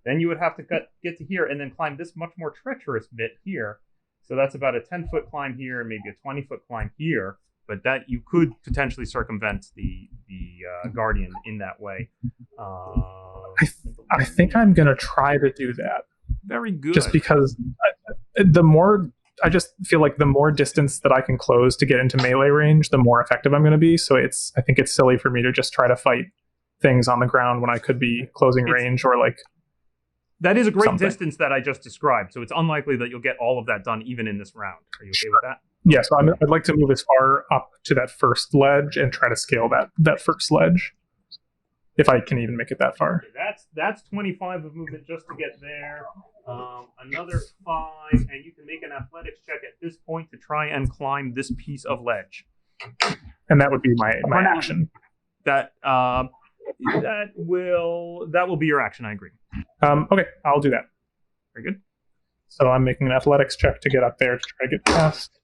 Then you would have to get to here and then climb this much more treacherous bit here. So that's about a 10-foot climb here, maybe a 20-foot climb here. But that you could potentially circumvent the Guardian in that way. I think I'm going to try to do that. Very good. Just because I just feel like the more distance that I can close to get into melee range, the more effective I'm going to be. So I think it's silly for me to just try to fight things on the ground when I could be closing range or like. That is a great something. distance that I just described. So it's unlikely that you'll get all of that done even in this round. Are you okay with that? Yeah, so I'd like to move as far up to that first ledge and try to scale that first ledge, if I can even make it that far. Okay, that's 25 of movement just to get there. Another 5, and you can make an athletics check at this point to try and climb this piece of ledge. And that would be my action. That will be your action. I agree. Okay, I'll do that. Very good. So I'm making an athletics check to get up there to try to get past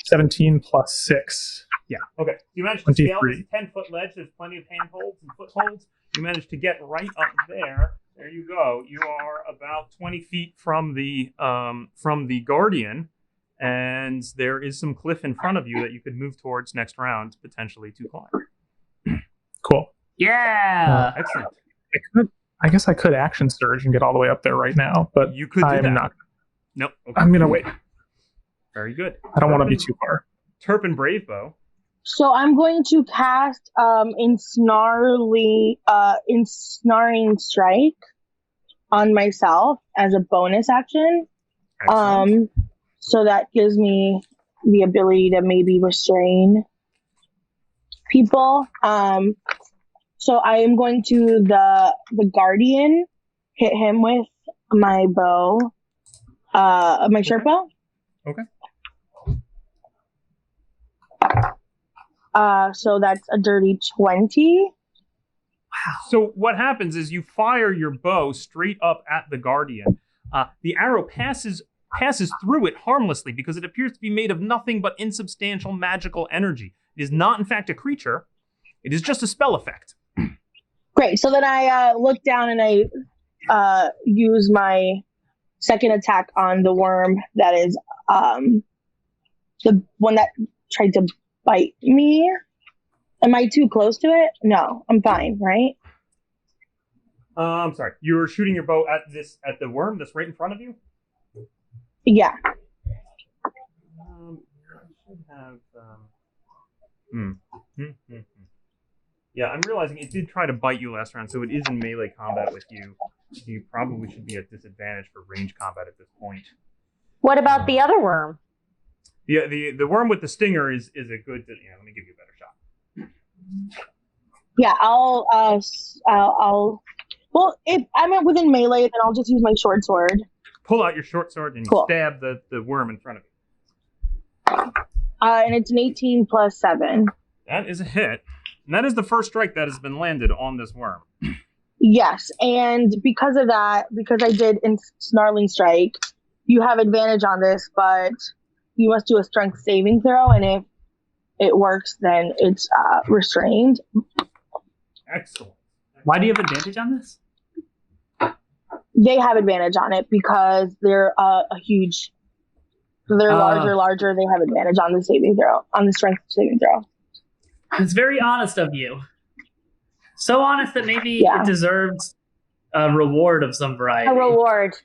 17 plus 6. Yeah. Okay. You managed to scale 23. this 10-foot ledge. There's plenty of handholds and footholds. You managed to get right up there. There you go. You are about 20 feet from the Guardian, and there is some cliff in front of you that you could move towards next round, potentially to climb. Cool. Yeah. Excellent. I guess I could action surge and get all the way up there right now, but You could do I'm that. not. Nope. Okay. I'm gonna wait. Very good. I don't want to be too far. Turpin Bravebow. So I'm going to cast Ensnaring Strike on myself as a bonus action. Excellent. So that gives me the ability to maybe restrain people. So I am going to the Guardian, hit him with my bow, my short bow. Okay. So that's a dirty 20. So what happens is you fire your bow straight up at the Guardian. The arrow passes through it harmlessly because it appears to be made of nothing but insubstantial magical energy. It is not, in fact, a creature. It is just a spell effect. Great. So then I look down and I use my second attack on the worm that is the one that tried to bite me. Am I too close to it? No, I'm fine, right? I'm sorry. You're shooting your bow at the worm that's right in front of you? Yeah. I should have. Yeah, I'm realizing it did try to bite you last round, so it is in melee combat with you. You probably should be at disadvantage for range combat at this point. What about the other worm? The worm with the stinger is a good. Yeah, let me give you a better shot. Yeah, I'll. Well, if I'm within melee, then I'll just use my short sword. Pull out your short sword and you stab the worm in front of you. And it's an 18 plus 7. That is a hit. And that is the first strike that has been landed on this worm. Yes, and because of that, because I did Snarling Strike, you have advantage on this, but you must do a strength saving throw, and if it works, then it's restrained. Excellent. Why do you have advantage on this? They have advantage on it because they're they're larger. They have advantage on the saving throw, on the strength saving throw. It's very honest of you. So honest that maybe it deserves a reward of some variety. A reward.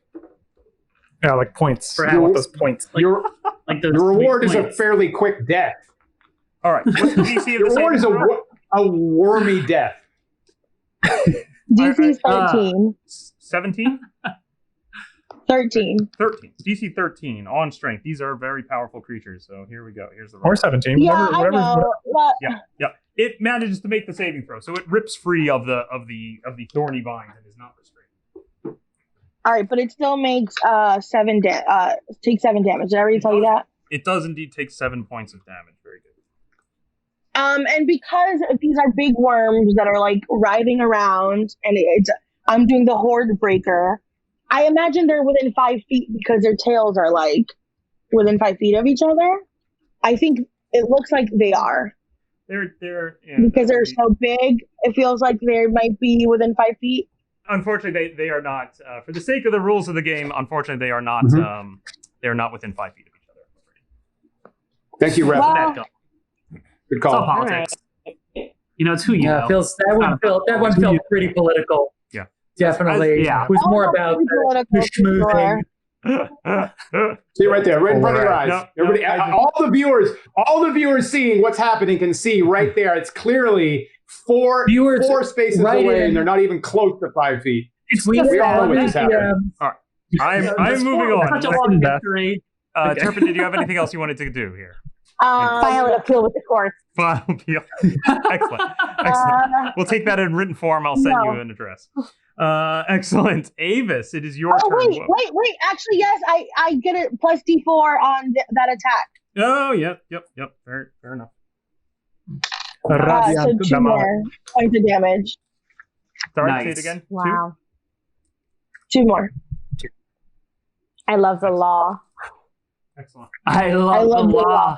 Yeah, like points. Perhaps. You want those points. Your reward is a fairly quick death. All right. What's the DC of the Your reward is a wormy death. DC 13. 17? 13. 13. DC 13 on strength. These are very powerful creatures. So here we go. Here's the Or 17. Yeah, I know. But... Yeah. It manages to make the saving throw, so it rips free of the thorny vines and is not restrained. All right, but it still makes takes 7 damage. Did I already tell you that? It does indeed take 7 points of damage. Very good. And because these are big worms that are like writhing around, and I'm doing the horde breaker. I imagine they're within 5 feet because their tails are like within 5 feet of each other. I think it looks like they are. They're because they're so big. It feels like they might be within 5 feet. Unfortunately, they are not. For the sake of the rules of the game, unfortunately, they are not. They are not within 5 feet of each other. Thank you, Ref. Well, Good call. It's all politics. Right. You know, it's who you know. That one felt pretty political. Yeah. Definitely. It was more about the schmoozing. See right there, right in front of your eyes. Everybody, all the viewers seeing what's happening can see right there. It's clearly four spaces away, and they're not even close to 5 feet. We all know what's happening. All right, I'm moving on. Such a long victory. Turpin, did you have anything else you wanted to do here? File an appeal with the court. File appeal. Excellent. We'll take that in written form. I'll send you an address. Excellent. Avis, it is your turn. Wait. Actually, yes, I get it plus D4 on that attack. Oh, yep. Fair enough. So 2 more points of damage. Sorry, say it again. Wow. 2 more. I love the law. Excellent. I love the law.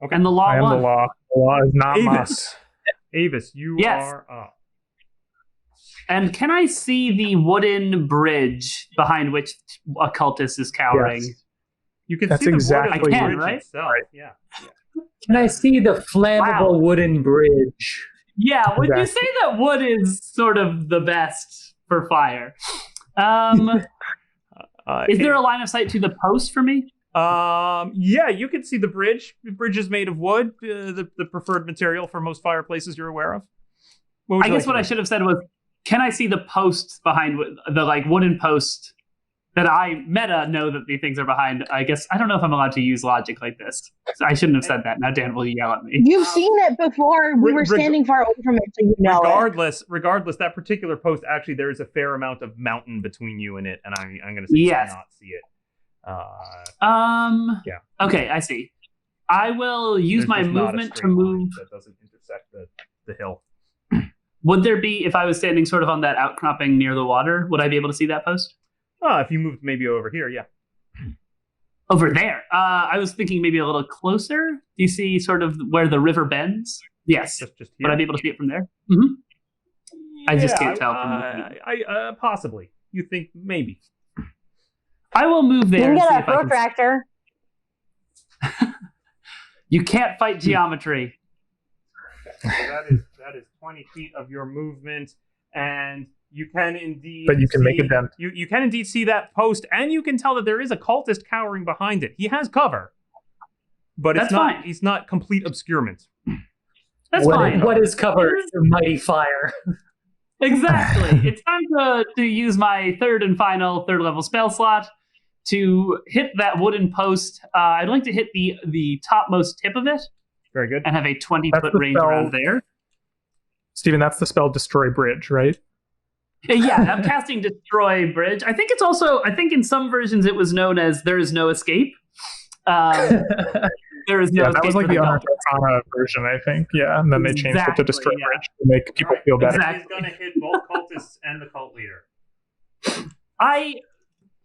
Okay. And the law I am won. the law. The law is not must. Avis, you are up. And can I see the wooden bridge behind which a cultist is cowering? Yes. You can That's see the exactly wooden what- bridge right? itself. Yeah. Can I see the flammable wooden bridge? Yeah, would you say that wood is sort of the best for fire? Is there a line of sight to the post for me? Yeah, you can see the bridge. The bridge is made of wood, the preferred material for most fireplaces you're aware of. I guess what I should have said was, can I see the posts behind the wooden post that I know that the things are behind? I guess I don't know if I'm allowed to use logic like this. So I shouldn't have said that. Now Dan will yell at me. You've seen it before. We were standing far away from it, so you know regardless, that particular post, actually, there is a fair amount of mountain between you and it, and I'm going to say you cannot see it. Yeah. Okay, I see. I will use my movement to move. That doesn't intersect the hill. Would there be, if I was standing sort of on that outcropping near the water, would I be able to see that post? If you moved maybe over here, yeah. Over there. I was thinking maybe a little closer. Do you see sort of where the river bends? Yes. Just here. Would I be able to see it from there? Mm-hmm. I just can't tell. Possibly. You think maybe. I will move there. You can get a protractor. You can't fight geometry. So that is 20 feet of your movement, and you can indeed. But you can make a dent. You can indeed see that post, and you can tell that there is a cultist cowering behind it. He has cover, but That's it's not. fine. He's not complete obscurement. That's fine. What is covered? The mighty fire. Exactly. It's time to use my third and final third level spell slot to hit that wooden post, I'd like to hit the topmost tip of it. Very good. And have a 20-foot range around there. Steven, that's the spell Destroy Bridge, right? Yeah, I'm casting Destroy Bridge. I think in some versions it was known as There Is No Escape. There is no escape. That was like the goblin. Arcana version, I think. Yeah, and then they changed it to Destroy Bridge to make people feel better. He's going to hit both cultists and the cult leader. I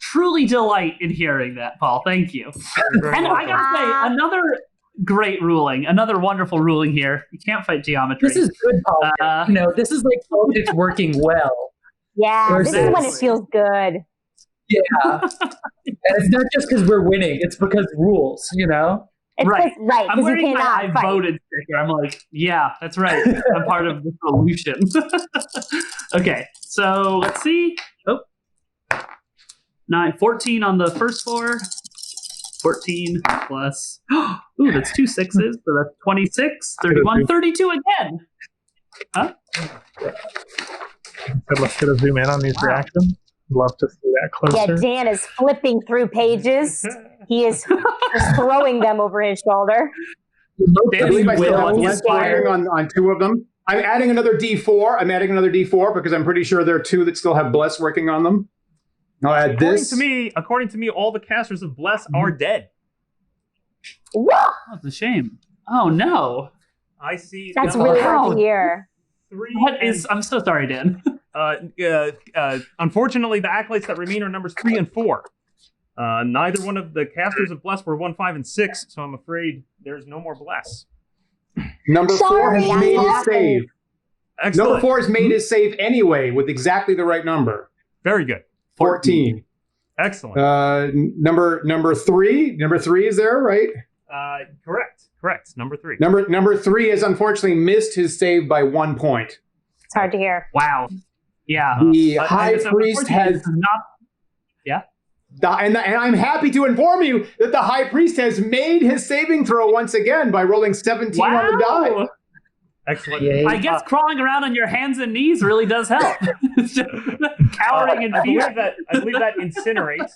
truly delight in hearing that, Paul. Thank you. And I gotta say, another great ruling, another wonderful ruling here. You can't fight geometry. This is good politics. This is like politics working well. Yeah, this is when it feels good. Yeah. And it's not just because we're winning, it's because rules, It's right. Right, I'm because you wearing my cannot I fight. voted sticker. I'm like, yeah, that's right. I'm part of the solution. Okay, so let's see. 14 on the first floor. 14 plus. Ooh, that's 2 sixes. So that's 26, 31, 32 again. Huh? Let's get a zoom in on these reactions. Love to see that closer. Yeah, Dan is flipping through pages. He is just throwing them over his shoulder. I believe I still have less firing on 2 of them. I'm adding another D4. Because I'm pretty sure there are 2 that still have Bless working on them. I'll add this. According to me, all the casters of Bless are dead. What? That's a shame. Oh, no. I see. That's really hard to hear. I'm so sorry, Dan. Unfortunately, the acolytes that remain are numbers 3 and 4. Neither one of the casters of Bless were 1, 5, and 6, so I'm afraid there's no more Bless. Number 4 has made his save. Excellent. Number 4 has made his save anyway with exactly the right number. Very good. 14. Excellent. Number 3. Number 3 is there, right? Correct. Number 3. Number 3 has unfortunately missed his save by 1 point. It's hard to hear. Wow. Yeah. The high priest has not. Yeah. And I'm happy to inform you that the high priest has made his saving throw once again by rolling 17 on the die. Excellent. I guess crawling around on your hands and knees really does help. Cowering in fear. I believe that incinerates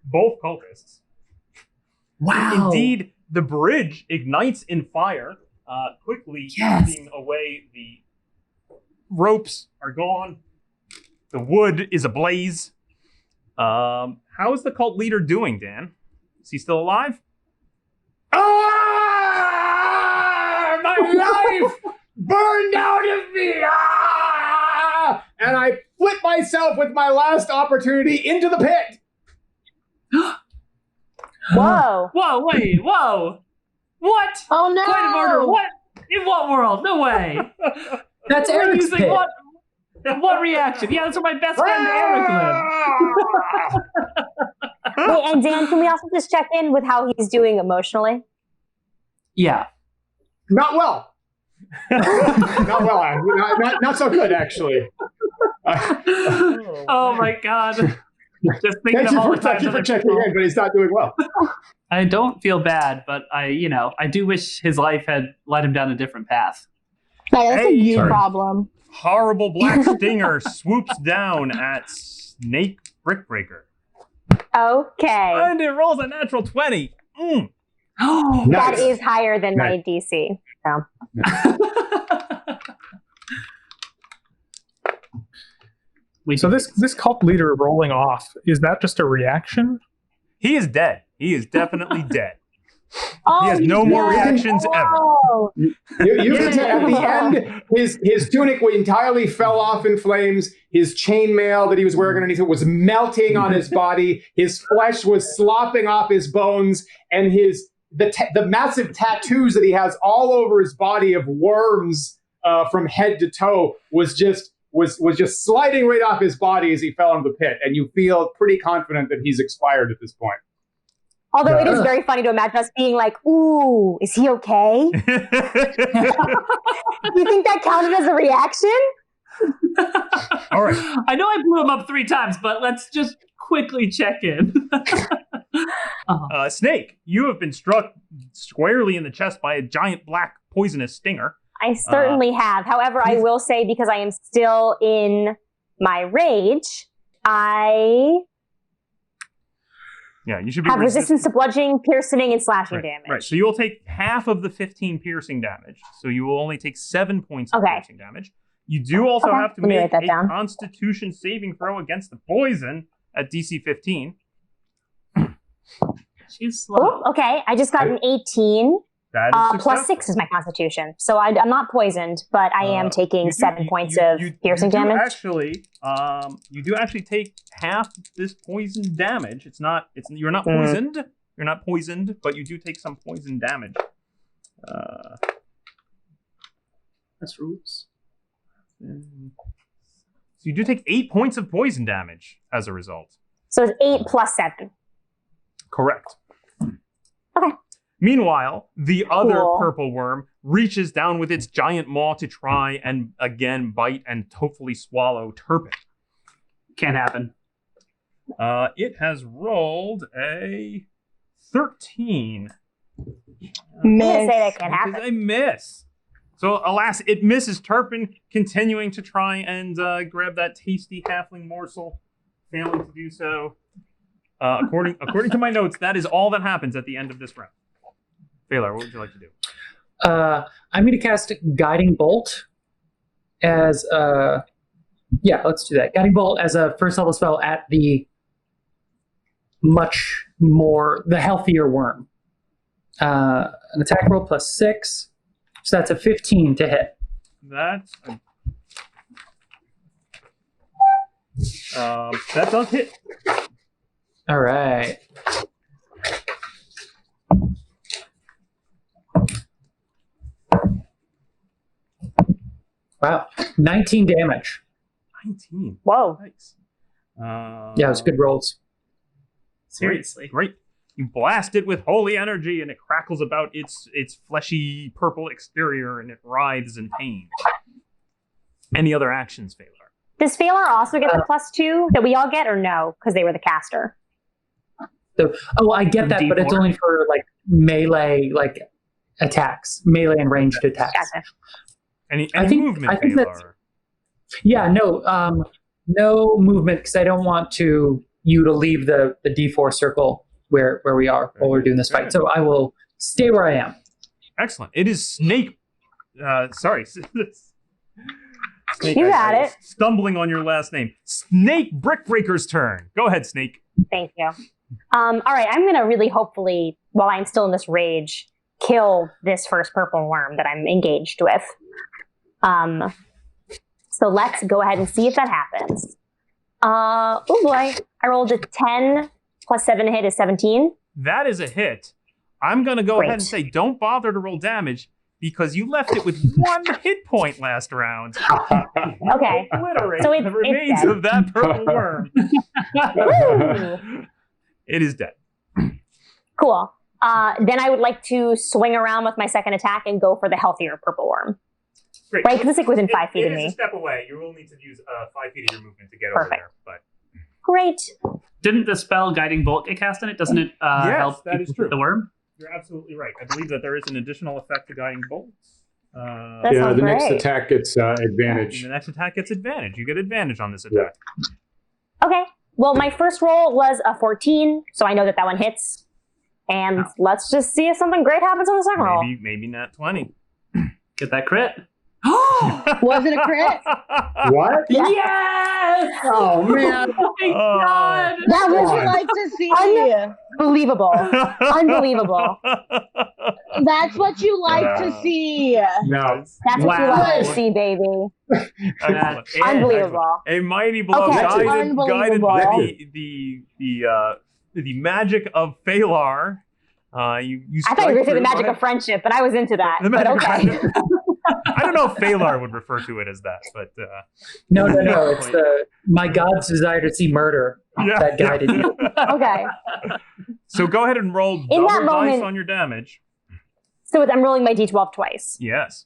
both cultists. Wow. Indeed, the bridge ignites in fire, quickly eating away. The ropes are gone. The wood is ablaze. How is the cult leader doing, Dan? Is he still alive? My life burned out of me! And I flip myself with my last opportunity into the pit. Whoa. Whoa, wait, whoa. What? Oh no! Point of order. What? In what world? No way. That's We're Eric's using pit. what reaction? Yeah, that's where my best friend Eric lives. Wait, and Dan, can we also just check in with how he's doing emotionally? Yeah. Not well. Not well. Not so good, actually. Oh my God. Just thinking Thank of all the you times for other checking people- in, but he's not doing well. I don't feel bad, but I do wish his life had led him down a different path. That's a you Sorry. problem. Horrible black stinger swoops down at Snake Brickbreaker. Okay. And it rolls a natural 20. Nice. That is higher than my DC. So. So this cult leader rolling off, is that just a reaction? He is dead. He is definitely dead. Oh, He has no more reactions ever. You can tell at the end, his tunic entirely fell off in flames. His chainmail that he was wearing underneath it was melting on his body. His flesh was slopping off his bones, and the massive tattoos that he has all over his body of worms from head to toe was just sliding right off his body as he fell into the pit. And you feel pretty confident that he's expired at this point. Although it is very funny to imagine us being like, ooh, is he okay? Do you think that counted as a reaction? All right. I know I blew him up 3 times, but let's just quickly check in. Snake, you have been struck squarely in the chest by a giant black poisonous stinger. I certainly have. However, I will say, because I am still in my rage, I Yeah, you should be have resistance to bludgeoning, piercing, and slashing damage. Right, so you'll take half of the 15 piercing damage. So you will only take 7 points of piercing damage. You do also have to make a Constitution saving throw against the poison at DC 15. She's slow. Oh, okay. I just got an 18. That is plus 6 is my Constitution, so I'm not poisoned, but I am taking 7 points of piercing damage. You do actually take half this poison damage. You're not poisoned. You're not poisoned, but you do take some poison damage. That's rules. So you do take 8 points of poison damage as a result. So it's 8 plus 7. Correct. Okay. Meanwhile, the other purple worm reaches down with its giant maw to try and again bite and hopefully swallow Turpin. Can't happen. It has rolled a 13. I'm gonna say that can't happen. Which is a miss. So, alas, it misses Turpin, continuing to try and grab that tasty halfling morsel, failing to do so. According to my notes, that is all that happens at the end of this round. Phalar, what would you like to do? I'm going to cast Guiding Bolt as let's do that. Guiding Bolt as a first level spell at the healthier worm. An attack roll plus 6, so that's a 15 to hit. That does hit. All right. Wow, 19 damage. 19. Whoa. Nice. Yeah, it was good rolls. Seriously. Great. You blast it with holy energy, and it crackles about its fleshy purple exterior, and it writhes in pain. Any other actions, Phalar? Does Phalar also get the +2 that we all get, or no? Because they were the caster. I get that, but it's only for melee attacks, melee and ranged attacks. Gotcha. Any movement, Phalar? No movement, because I don't want you to leave the D4 circle where we are while we're doing this fight. So I will stay where I am. Excellent. It is Snake. Sorry. Snake, you got it. Stumbling on your last name. Snake Brickbreaker's turn. Go ahead, Snake. Thank you. All right, I'm going to really hopefully, while I'm still in this rage, kill this first purple worm that I'm engaged with. So let's go ahead and see if that happens. Oh boy, I rolled a 10 plus 7 to hit is 17. That is a hit. I'm going to go ahead and say don't bother to roll damage because you left it with 1 hit point last round. Okay. Obliterate So the remains of that purple worm. It is dead. Cool. Then I would like to swing around with my second attack and go for the healthier purple worm. Great. Right, because it's within 5 feet of me. It is a step away. You will need to use 5 feet of your movement to get over there. But great. Didn't the spell Guiding Bolt get cast on it? Doesn't it help that is true. the worm? You're absolutely right. I believe that there is an additional effect to Guiding Bolts. The next attack gets advantage. The next attack gets advantage. You get advantage on this attack. Yeah. Okay. Well, my first roll was a 14, so I know that one hits. And let's just see if something great happens on the second roll. Maybe not 20. Get that crit. Was it a crit? What? Yes! Oh, man. Oh my God. That would you like to see. Unbelievable. Unbelievable. That's what you like to see. No. That's what you like to see, baby. Unbelievable. A mighty blow guided by the magic of Phalar. You I thought you were going to say the magic of friendship, but I was into that. But okay. I don't know if Phalar would refer to it as that, but no. It's my God's desire to see murder that guided you. Okay. So go ahead and roll double dice on your damage. So I'm rolling my d12 twice. Yes.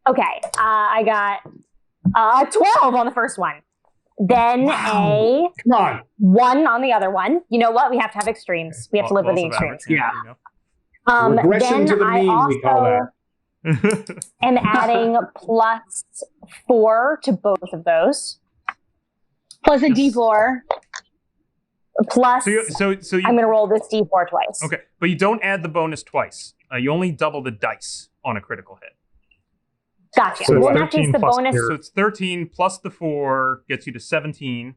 Okay. I got 12 on the first one. Then a 1 on the other one. You know what? We have to have extremes. We have to live with the extremes. Yeah. Regression to the mean, we call that. I'm adding +4 to both of those. Plus a D4. Plus, So I'm going to roll this d4 twice. Okay, but you don't add the bonus twice. You only double the dice on a critical hit. Gotcha. So Well, in it's that case, 13 the plus bonus. your- So it's 13 plus the 4 gets you to 17,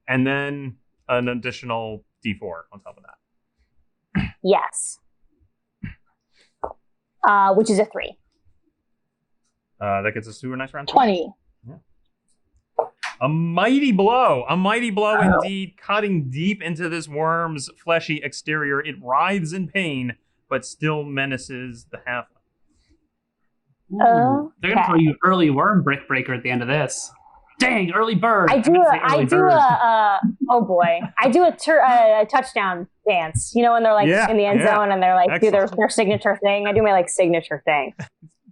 and then an additional d4 on top of that. Yes. Which is a 3. That gets us to a nice round. 20. A mighty blow indeed, cutting deep into this worm's fleshy exterior. It writhes in pain, but still menaces the half. Oh, They're gonna throw you early worm brick breaker at the end of this. Dang, early bird. I do a touchdown dance. You know, when they're like Yeah, in the end yeah. zone and they're like do their Excellent. signature thing. I do my like signature thing.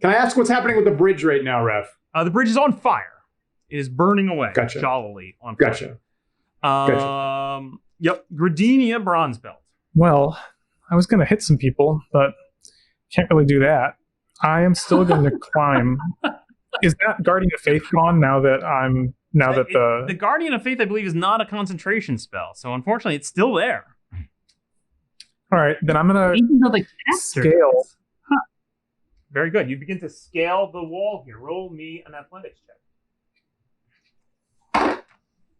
Can I ask what's happening with the bridge right now, Ref? The bridge is on fire. It is burning away. Gotcha. Jollily on fire. Gotcha. Yep. Gradenia Bronzebottom. Well, I was going to hit some people, but can't really do that. I am still going to climb. Is that Guardian of Faith gone now that The Guardian of Faith, I believe, is not a concentration spell, so unfortunately, it's still there. All right, then I'm going Even though the to caster scale. Very good. You begin to scale the wall here. Roll me an athletics check.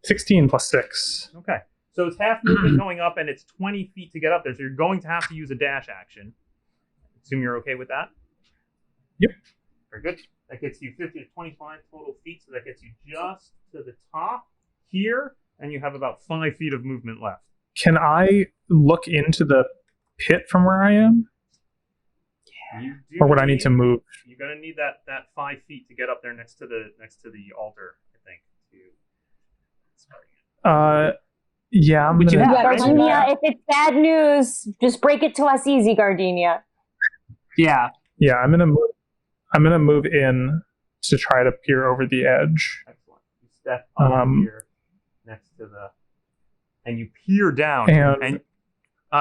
16 plus 6. Okay. So it's half movement going up, and it's 20 feet to get up there. So you're going to have to use a dash action. Assume you're okay with that? Yep. Very good. That gets you 50 to 25 total feet, so that gets you just to the top here, and you have about 5 feet of movement left. Can I look into the pit from where I am? You do Or would I need to move? You're gonna need that 5 feet to get up there next to the altar, I think. Yeah, I'm Would you gonna. have- Gardenia, if it's bad news, just break it to us easy, Gardenia. Yeah. Yeah, I'm gonna move. I'm gonna move in to try to peer over the edge. Excellent. You step up here next to and you peer down, And-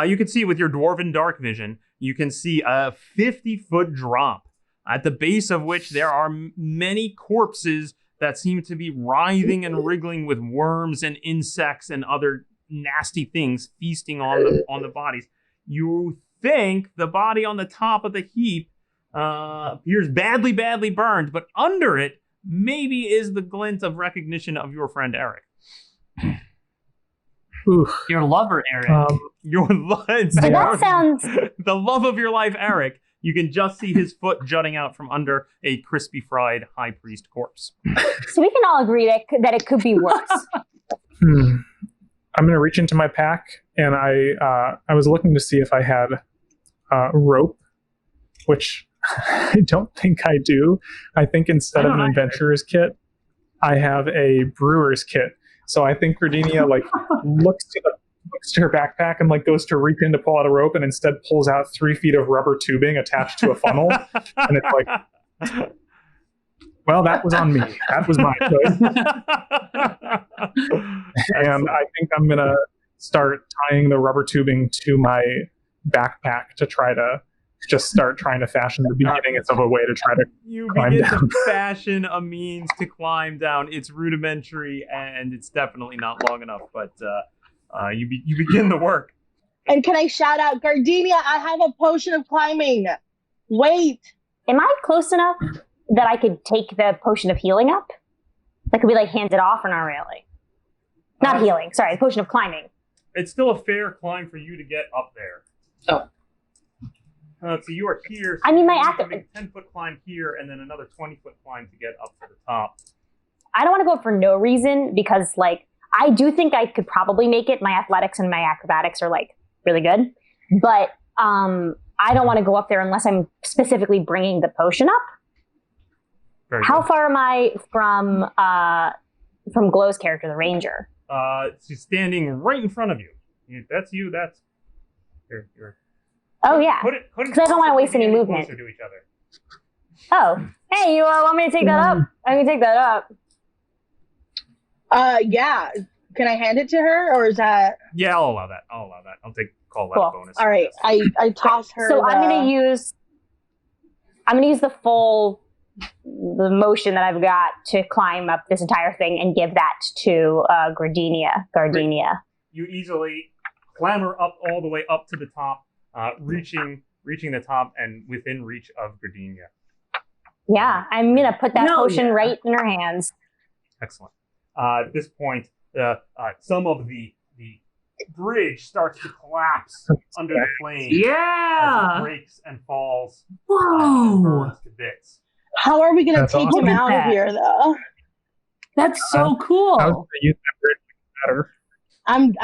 you can see with your Dwarven dark vision, you can see a 50-foot drop, at the base of which there are many corpses that seem to be writhing and wriggling with worms and insects and other nasty things feasting on the bodies. You think the body on the top of the heap appears badly burned, but under it maybe is the glint of recognition of your friend Eric. Oof. Your lover, Eric. Your So that sounds. the love of your life, Eric. You can just see his foot jutting out from under a crispy fried high priest corpse. So we can all agree that it could be worse. I'm gonna reach into my pack, and I was looking to see if I had rope, which I don't think I do. I think instead of an adventurer's kit, I have a brewer's kit. So I think Gradenia looks to her backpack and goes to reach in to pull out a rope, and instead pulls out 3 feet of rubber tubing attached to a funnel, and it's like, well, that was on me. That was my choice. And I think I'm gonna start tying the rubber tubing to my backpack to try to just start trying to fashion the beginnings of a way to try to You climb begin down. to fashion a means to climb down. It's rudimentary and it's definitely not long enough, but you begin the work. And can I shout out, Gardenia, I have a potion of climbing. Wait. Am I close enough that I could take the potion of healing up? Could we hand it off or not really? Not healing, sorry, potion of climbing. It's still a fair climb for you to get up there. Oh. So you are here. So I mean, my you act- can make a 10-foot climb here and then another 20-foot climb to get up to the top. I don't want to go for no reason because, I do think I could probably make it. My athletics and my acrobatics are, really good. But I don't want to go up there unless I'm specifically bringing the potion up. Very How good. far am I from Glow's character, the ranger? She's standing right in front of you. That's you. That's you're Oh, yeah. Couldn't 'Cause I don't wanna waste any movement. Closer to each other. Oh, hey, you want me to take that up? I can take that up. Yeah. Can I hand it to her, or is that? Yeah, I'll allow that. I'll call that Cool. a bonus. All right. I toss her. So I'm gonna use the motion that I've got to climb up this entire thing and give that to Gardenia. You easily clamber up all the way up to the top, reaching the top and within reach of Gradenia. Yeah, I'm gonna put that potion yeah. right in her hands. Excellent. At this point, some of the bridge starts to collapse under the flames. As Yeah. it breaks and falls. And Whoa. burns to bits. How are we going to That's take awesome. him out of Look at here, though? That's so cool. I was going to use that bridge better.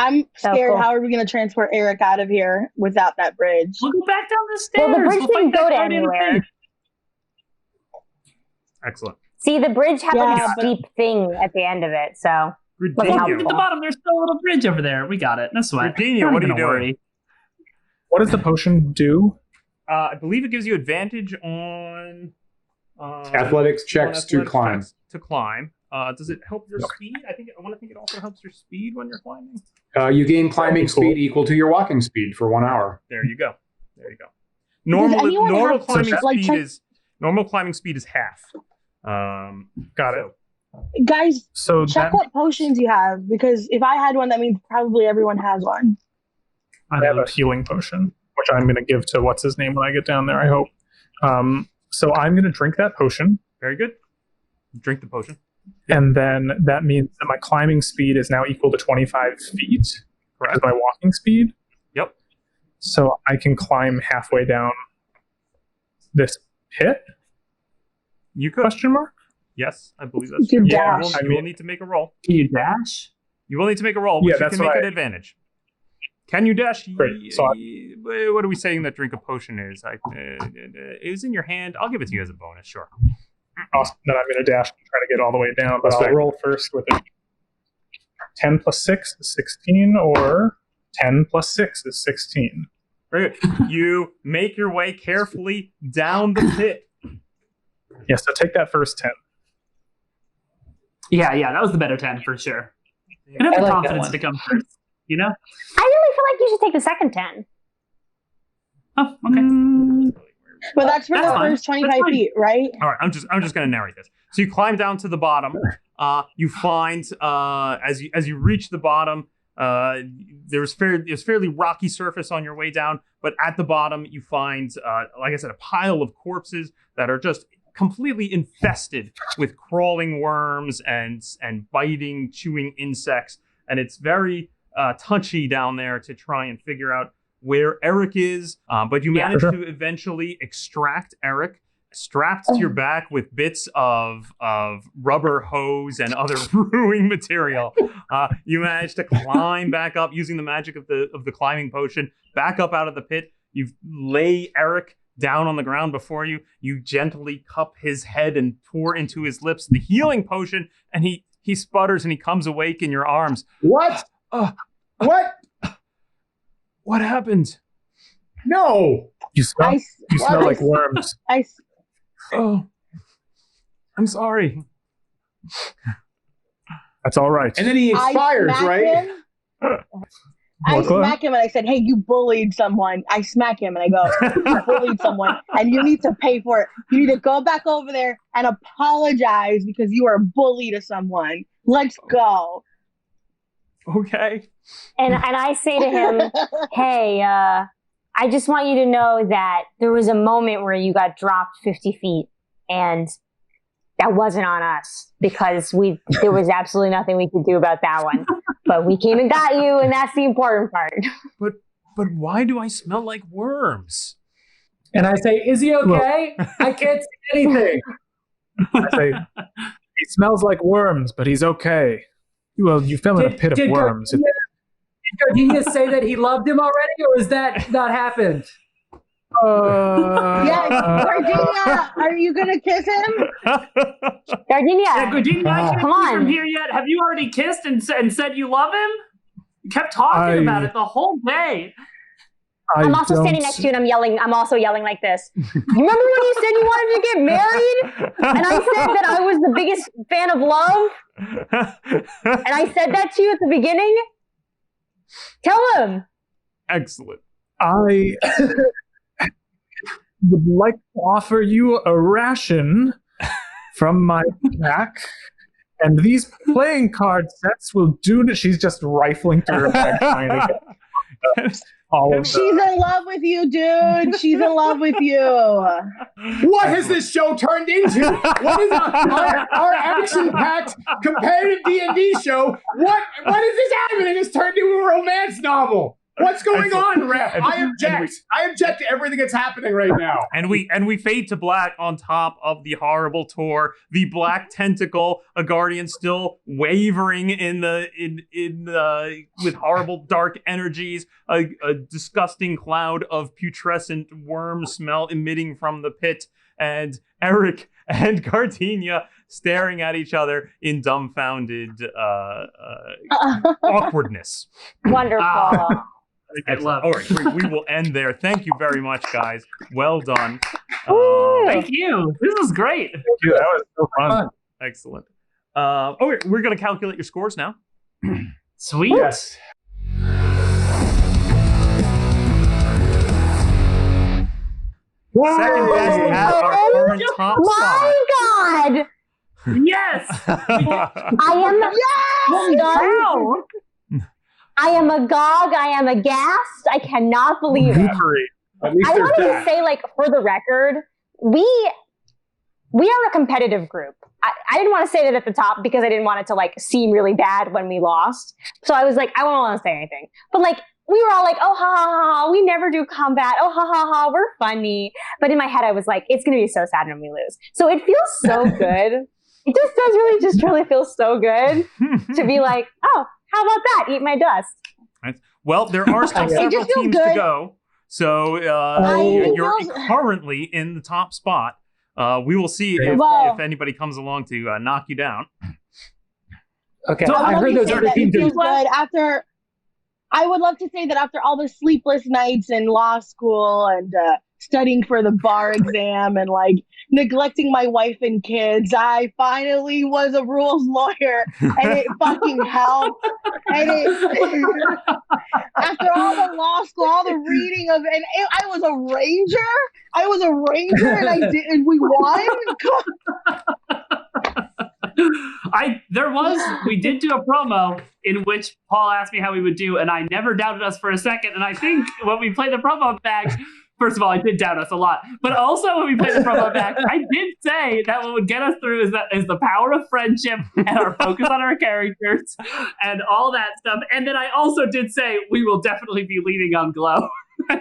I'm So scared. cool. How are we going to transport Eric out of here without that bridge? We'll go back down the stairs. Well, the bridge We'll didn't fight that go to guardian anywhere. thing. Excellent. See, the bridge had like Yeah, a but- steep thing at the end of it, so Look at Gradenia, the bottom. There's still a little bridge over there. We got it. No sweat. Gradenia, Not what are even you a doing? worry. What does the potion do? I believe it gives you advantage on Athletics checks to climb. To climb. Does it help your speed? I want to think it also helps your speed when you're climbing. You gain climbing That'd be cool. speed equal to your walking speed for 1 hour. There you go. anyone Normal have climbing such, like, speed is half. Got it. Guys, So check that what potions you have, because if I had one, that means probably everyone has one. I have a healing potion, which I'm going to give to what's his name when I get down there, I hope. So I'm going to drink that potion, Very good. Drink the potion. and then that means that my climbing speed is now equal to 25 feet, which is my walking speed. Yep. So I can climb halfway down this pit? You could. Question mark? Yes, I believe that's You true. dash. You will need to make a roll. Can you dash? You will need to make a roll, which Yeah, you that's can make what an advantage. Can you dash? Great. So What are we saying that drink a potion is? It was in your hand. I'll give it to you as a bonus, sure. Awesome. Then I'm going to dash and try to get all the way down, but I'll roll first with a 10 plus 6 is 16, or 10 plus 6 is 16. Very good. You make your way carefully down the pit. Yeah, so take that first 10. Yeah, that was the better 10 for sure. You have I the like that confidence one. to come first, you know? I really feel like you should take the second 10. Oh, okay. But that's for That's the fine. first 25 That's fine. feet, right? All right, I'm just going to narrate this. So you climb down to the bottom. You find as you reach the bottom, there's fairly rocky surface on your way down. But at the bottom, you find, like I said, a pile of corpses that are just completely infested with crawling worms and biting, chewing insects, and it's very touchy down there to try and figure out where Eric is. But you manage to eventually extract Eric, strapped to your back with bits of rubber hose and other brewing material. You manage to climb back up using the magic of the climbing potion, back up out of the pit. You lay Eric down on the ground before you. You gently cup his head and pour into his lips the healing potion, and he sputters and he comes awake in your arms. What? What? What happened? No. You smell, you smell like worms. Oh, I'm sorry. That's all right. And then he expires, right? I smack him and I said, "Hey, you bullied someone." I smack him and I go, "You bullied someone, and you need to pay for it. You need to go back over there and apologize because you were a bully to someone. Let's go." Okay. And I say to him, "Hey, I just want you to know that there was a moment where you got dropped 50 feet, and that wasn't on us because there was absolutely nothing we could do about that one. But we came and got you, and that's the important part." But why do I smell like worms? And I say, "Is he okay? I can't see anything." I say, he smells like worms, but he's okay. Well, you fell in a pit of worms. Did Gardenia say that he loved him already, or is that not happened? Yes, Gardenia, are you gonna kiss him? Gardenia, Yeah, Gardenia, I can't come see on. from here yet. Have you already kissed and said you love him? You kept talking about it the whole day. I'm also standing next to you, and I'm also yelling like this. You remember when you said you wanted to get married? And I said that I was the biggest fan of love? And I said that to you at the beginning? Tell him. Excellent. I would like to offer you a ration from my pack, and these playing card sets will do. She's just rifling through her bag trying to get all of She's in love with you, dude. She's in love with you. What has this show turned into? What is our action-packed competitive D&D show? What is this happening? It's turned into a romance novel. What's going on, Ref? I object. I object to everything that's happening right now. And we fade to black on top of the horrible tour. The black tentacle, a guardian still wavering in the with horrible dark energies. A disgusting cloud of putrescent worm smell emitting from the pit, and Eric and Gardenia staring at each other in dumbfounded awkwardness. Wonderful. I love All right, we will end there. Thank you very much, guys. Well done. Thank you. This was great. Thank you. That was so fun. Excellent. Okay, we're going to calculate your scores now. Sweet. Yes. Second best at our current top spot. My God! Yes. I am agog. I am aghast. I cannot believe it. At least I there's wanted that. to say, like, for the record, we are a competitive group. I didn't want to say that at the top because I didn't want it to, like, seem really bad when we lost. So I was like, I don't want to say anything. But, like, we were all like, oh, ha, ha, ha, we never do combat. Oh, ha, ha, ha, we're funny. But in my head, I was like, it's going to be so sad when we lose. So it feels so good. It just does really feel so good to be like, oh, how about that? Eat my dust. Well, there are still several teams to go. So you're currently in the top spot. We will see if anybody comes along to knock you down. Okay, So I heard those other teams. feels good after. I would love to say that after all the sleepless nights in law school and studying for the bar exam and like neglecting my wife and kids, I finally was a rules lawyer, and it fucking helped. And after all the law school, all the reading of, I was a ranger. And we won. We did do a promo in which Paul asked me how we would do, and I never doubted us for a second. And I think when we played the promo back, first of all, I did doubt us a lot. But also when we played the promo back, I did say that what would get us through is the power of friendship and our focus on our characters and all that stuff. And then I also did say we will definitely be leaning on Glow. So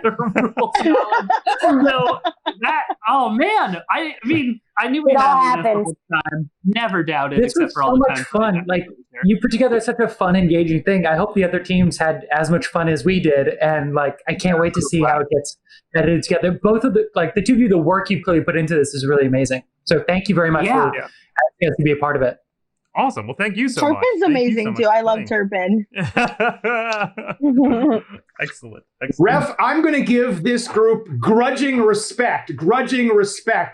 that, oh man, I mean, I knew we had this time. Never doubted. This was so much fun. Like, you put together such a fun, engaging thing. I hope the other teams had as much fun as we did, and like, I can't wait to see how it gets edited together. Both of the two of you, the work you've clearly put into this is really amazing. So thank you very much for asking us to be a part of it. Awesome. Well, thank you so much. Turpin's amazing too. I love Turpin. Excellent. Ref, I'm going to give this group grudging respect.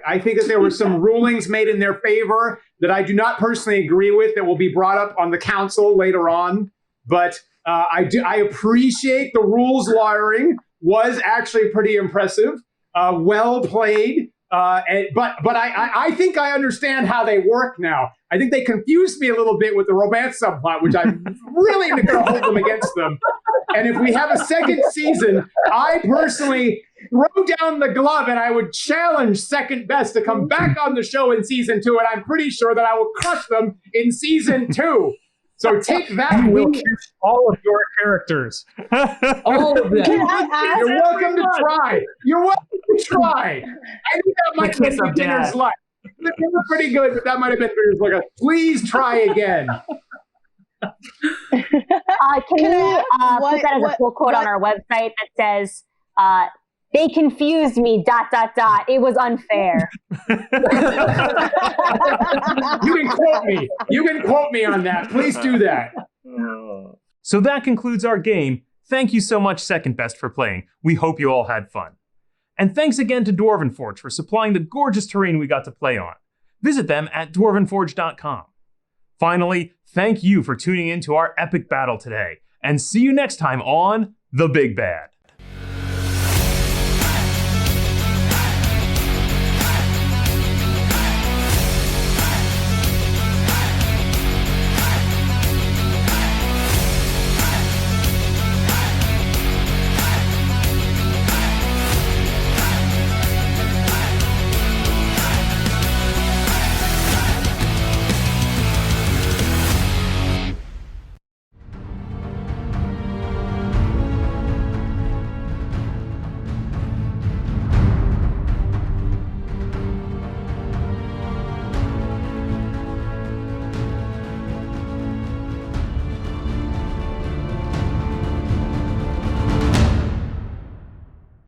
I think that there were some rulings made in their favor that I do not personally agree with that will be brought up on the council later on. But I appreciate the rules lawyering. Was actually pretty impressive. Well played. But I think I understand how they work now. I think they confused me a little bit with the romance subplot, which I'm really going to hold them against them. And if we have a second season, I personally throw down the glove and I would challenge Second Best to come back on the show in season 2. And I'm pretty sure that I will crush them in season 2. So take that. We'll kiss all of your characters. All of them. You're welcome to try. I think that might have been beginner's luck. They were pretty good, but that might have been beginner's luck. Please try again. Can you put that as a full quote on our website that says, they confused me, ... It was unfair. You can quote me on that. Please do that. So that concludes our game. Thank you so much, Second Best, for playing. We hope you all had fun. And thanks again to Dwarven Forge for supplying the gorgeous terrain we got to play on. Visit them at dwarvenforge.com. Finally, thank you for tuning in to our epic battle today. And see you next time on The Big Bad.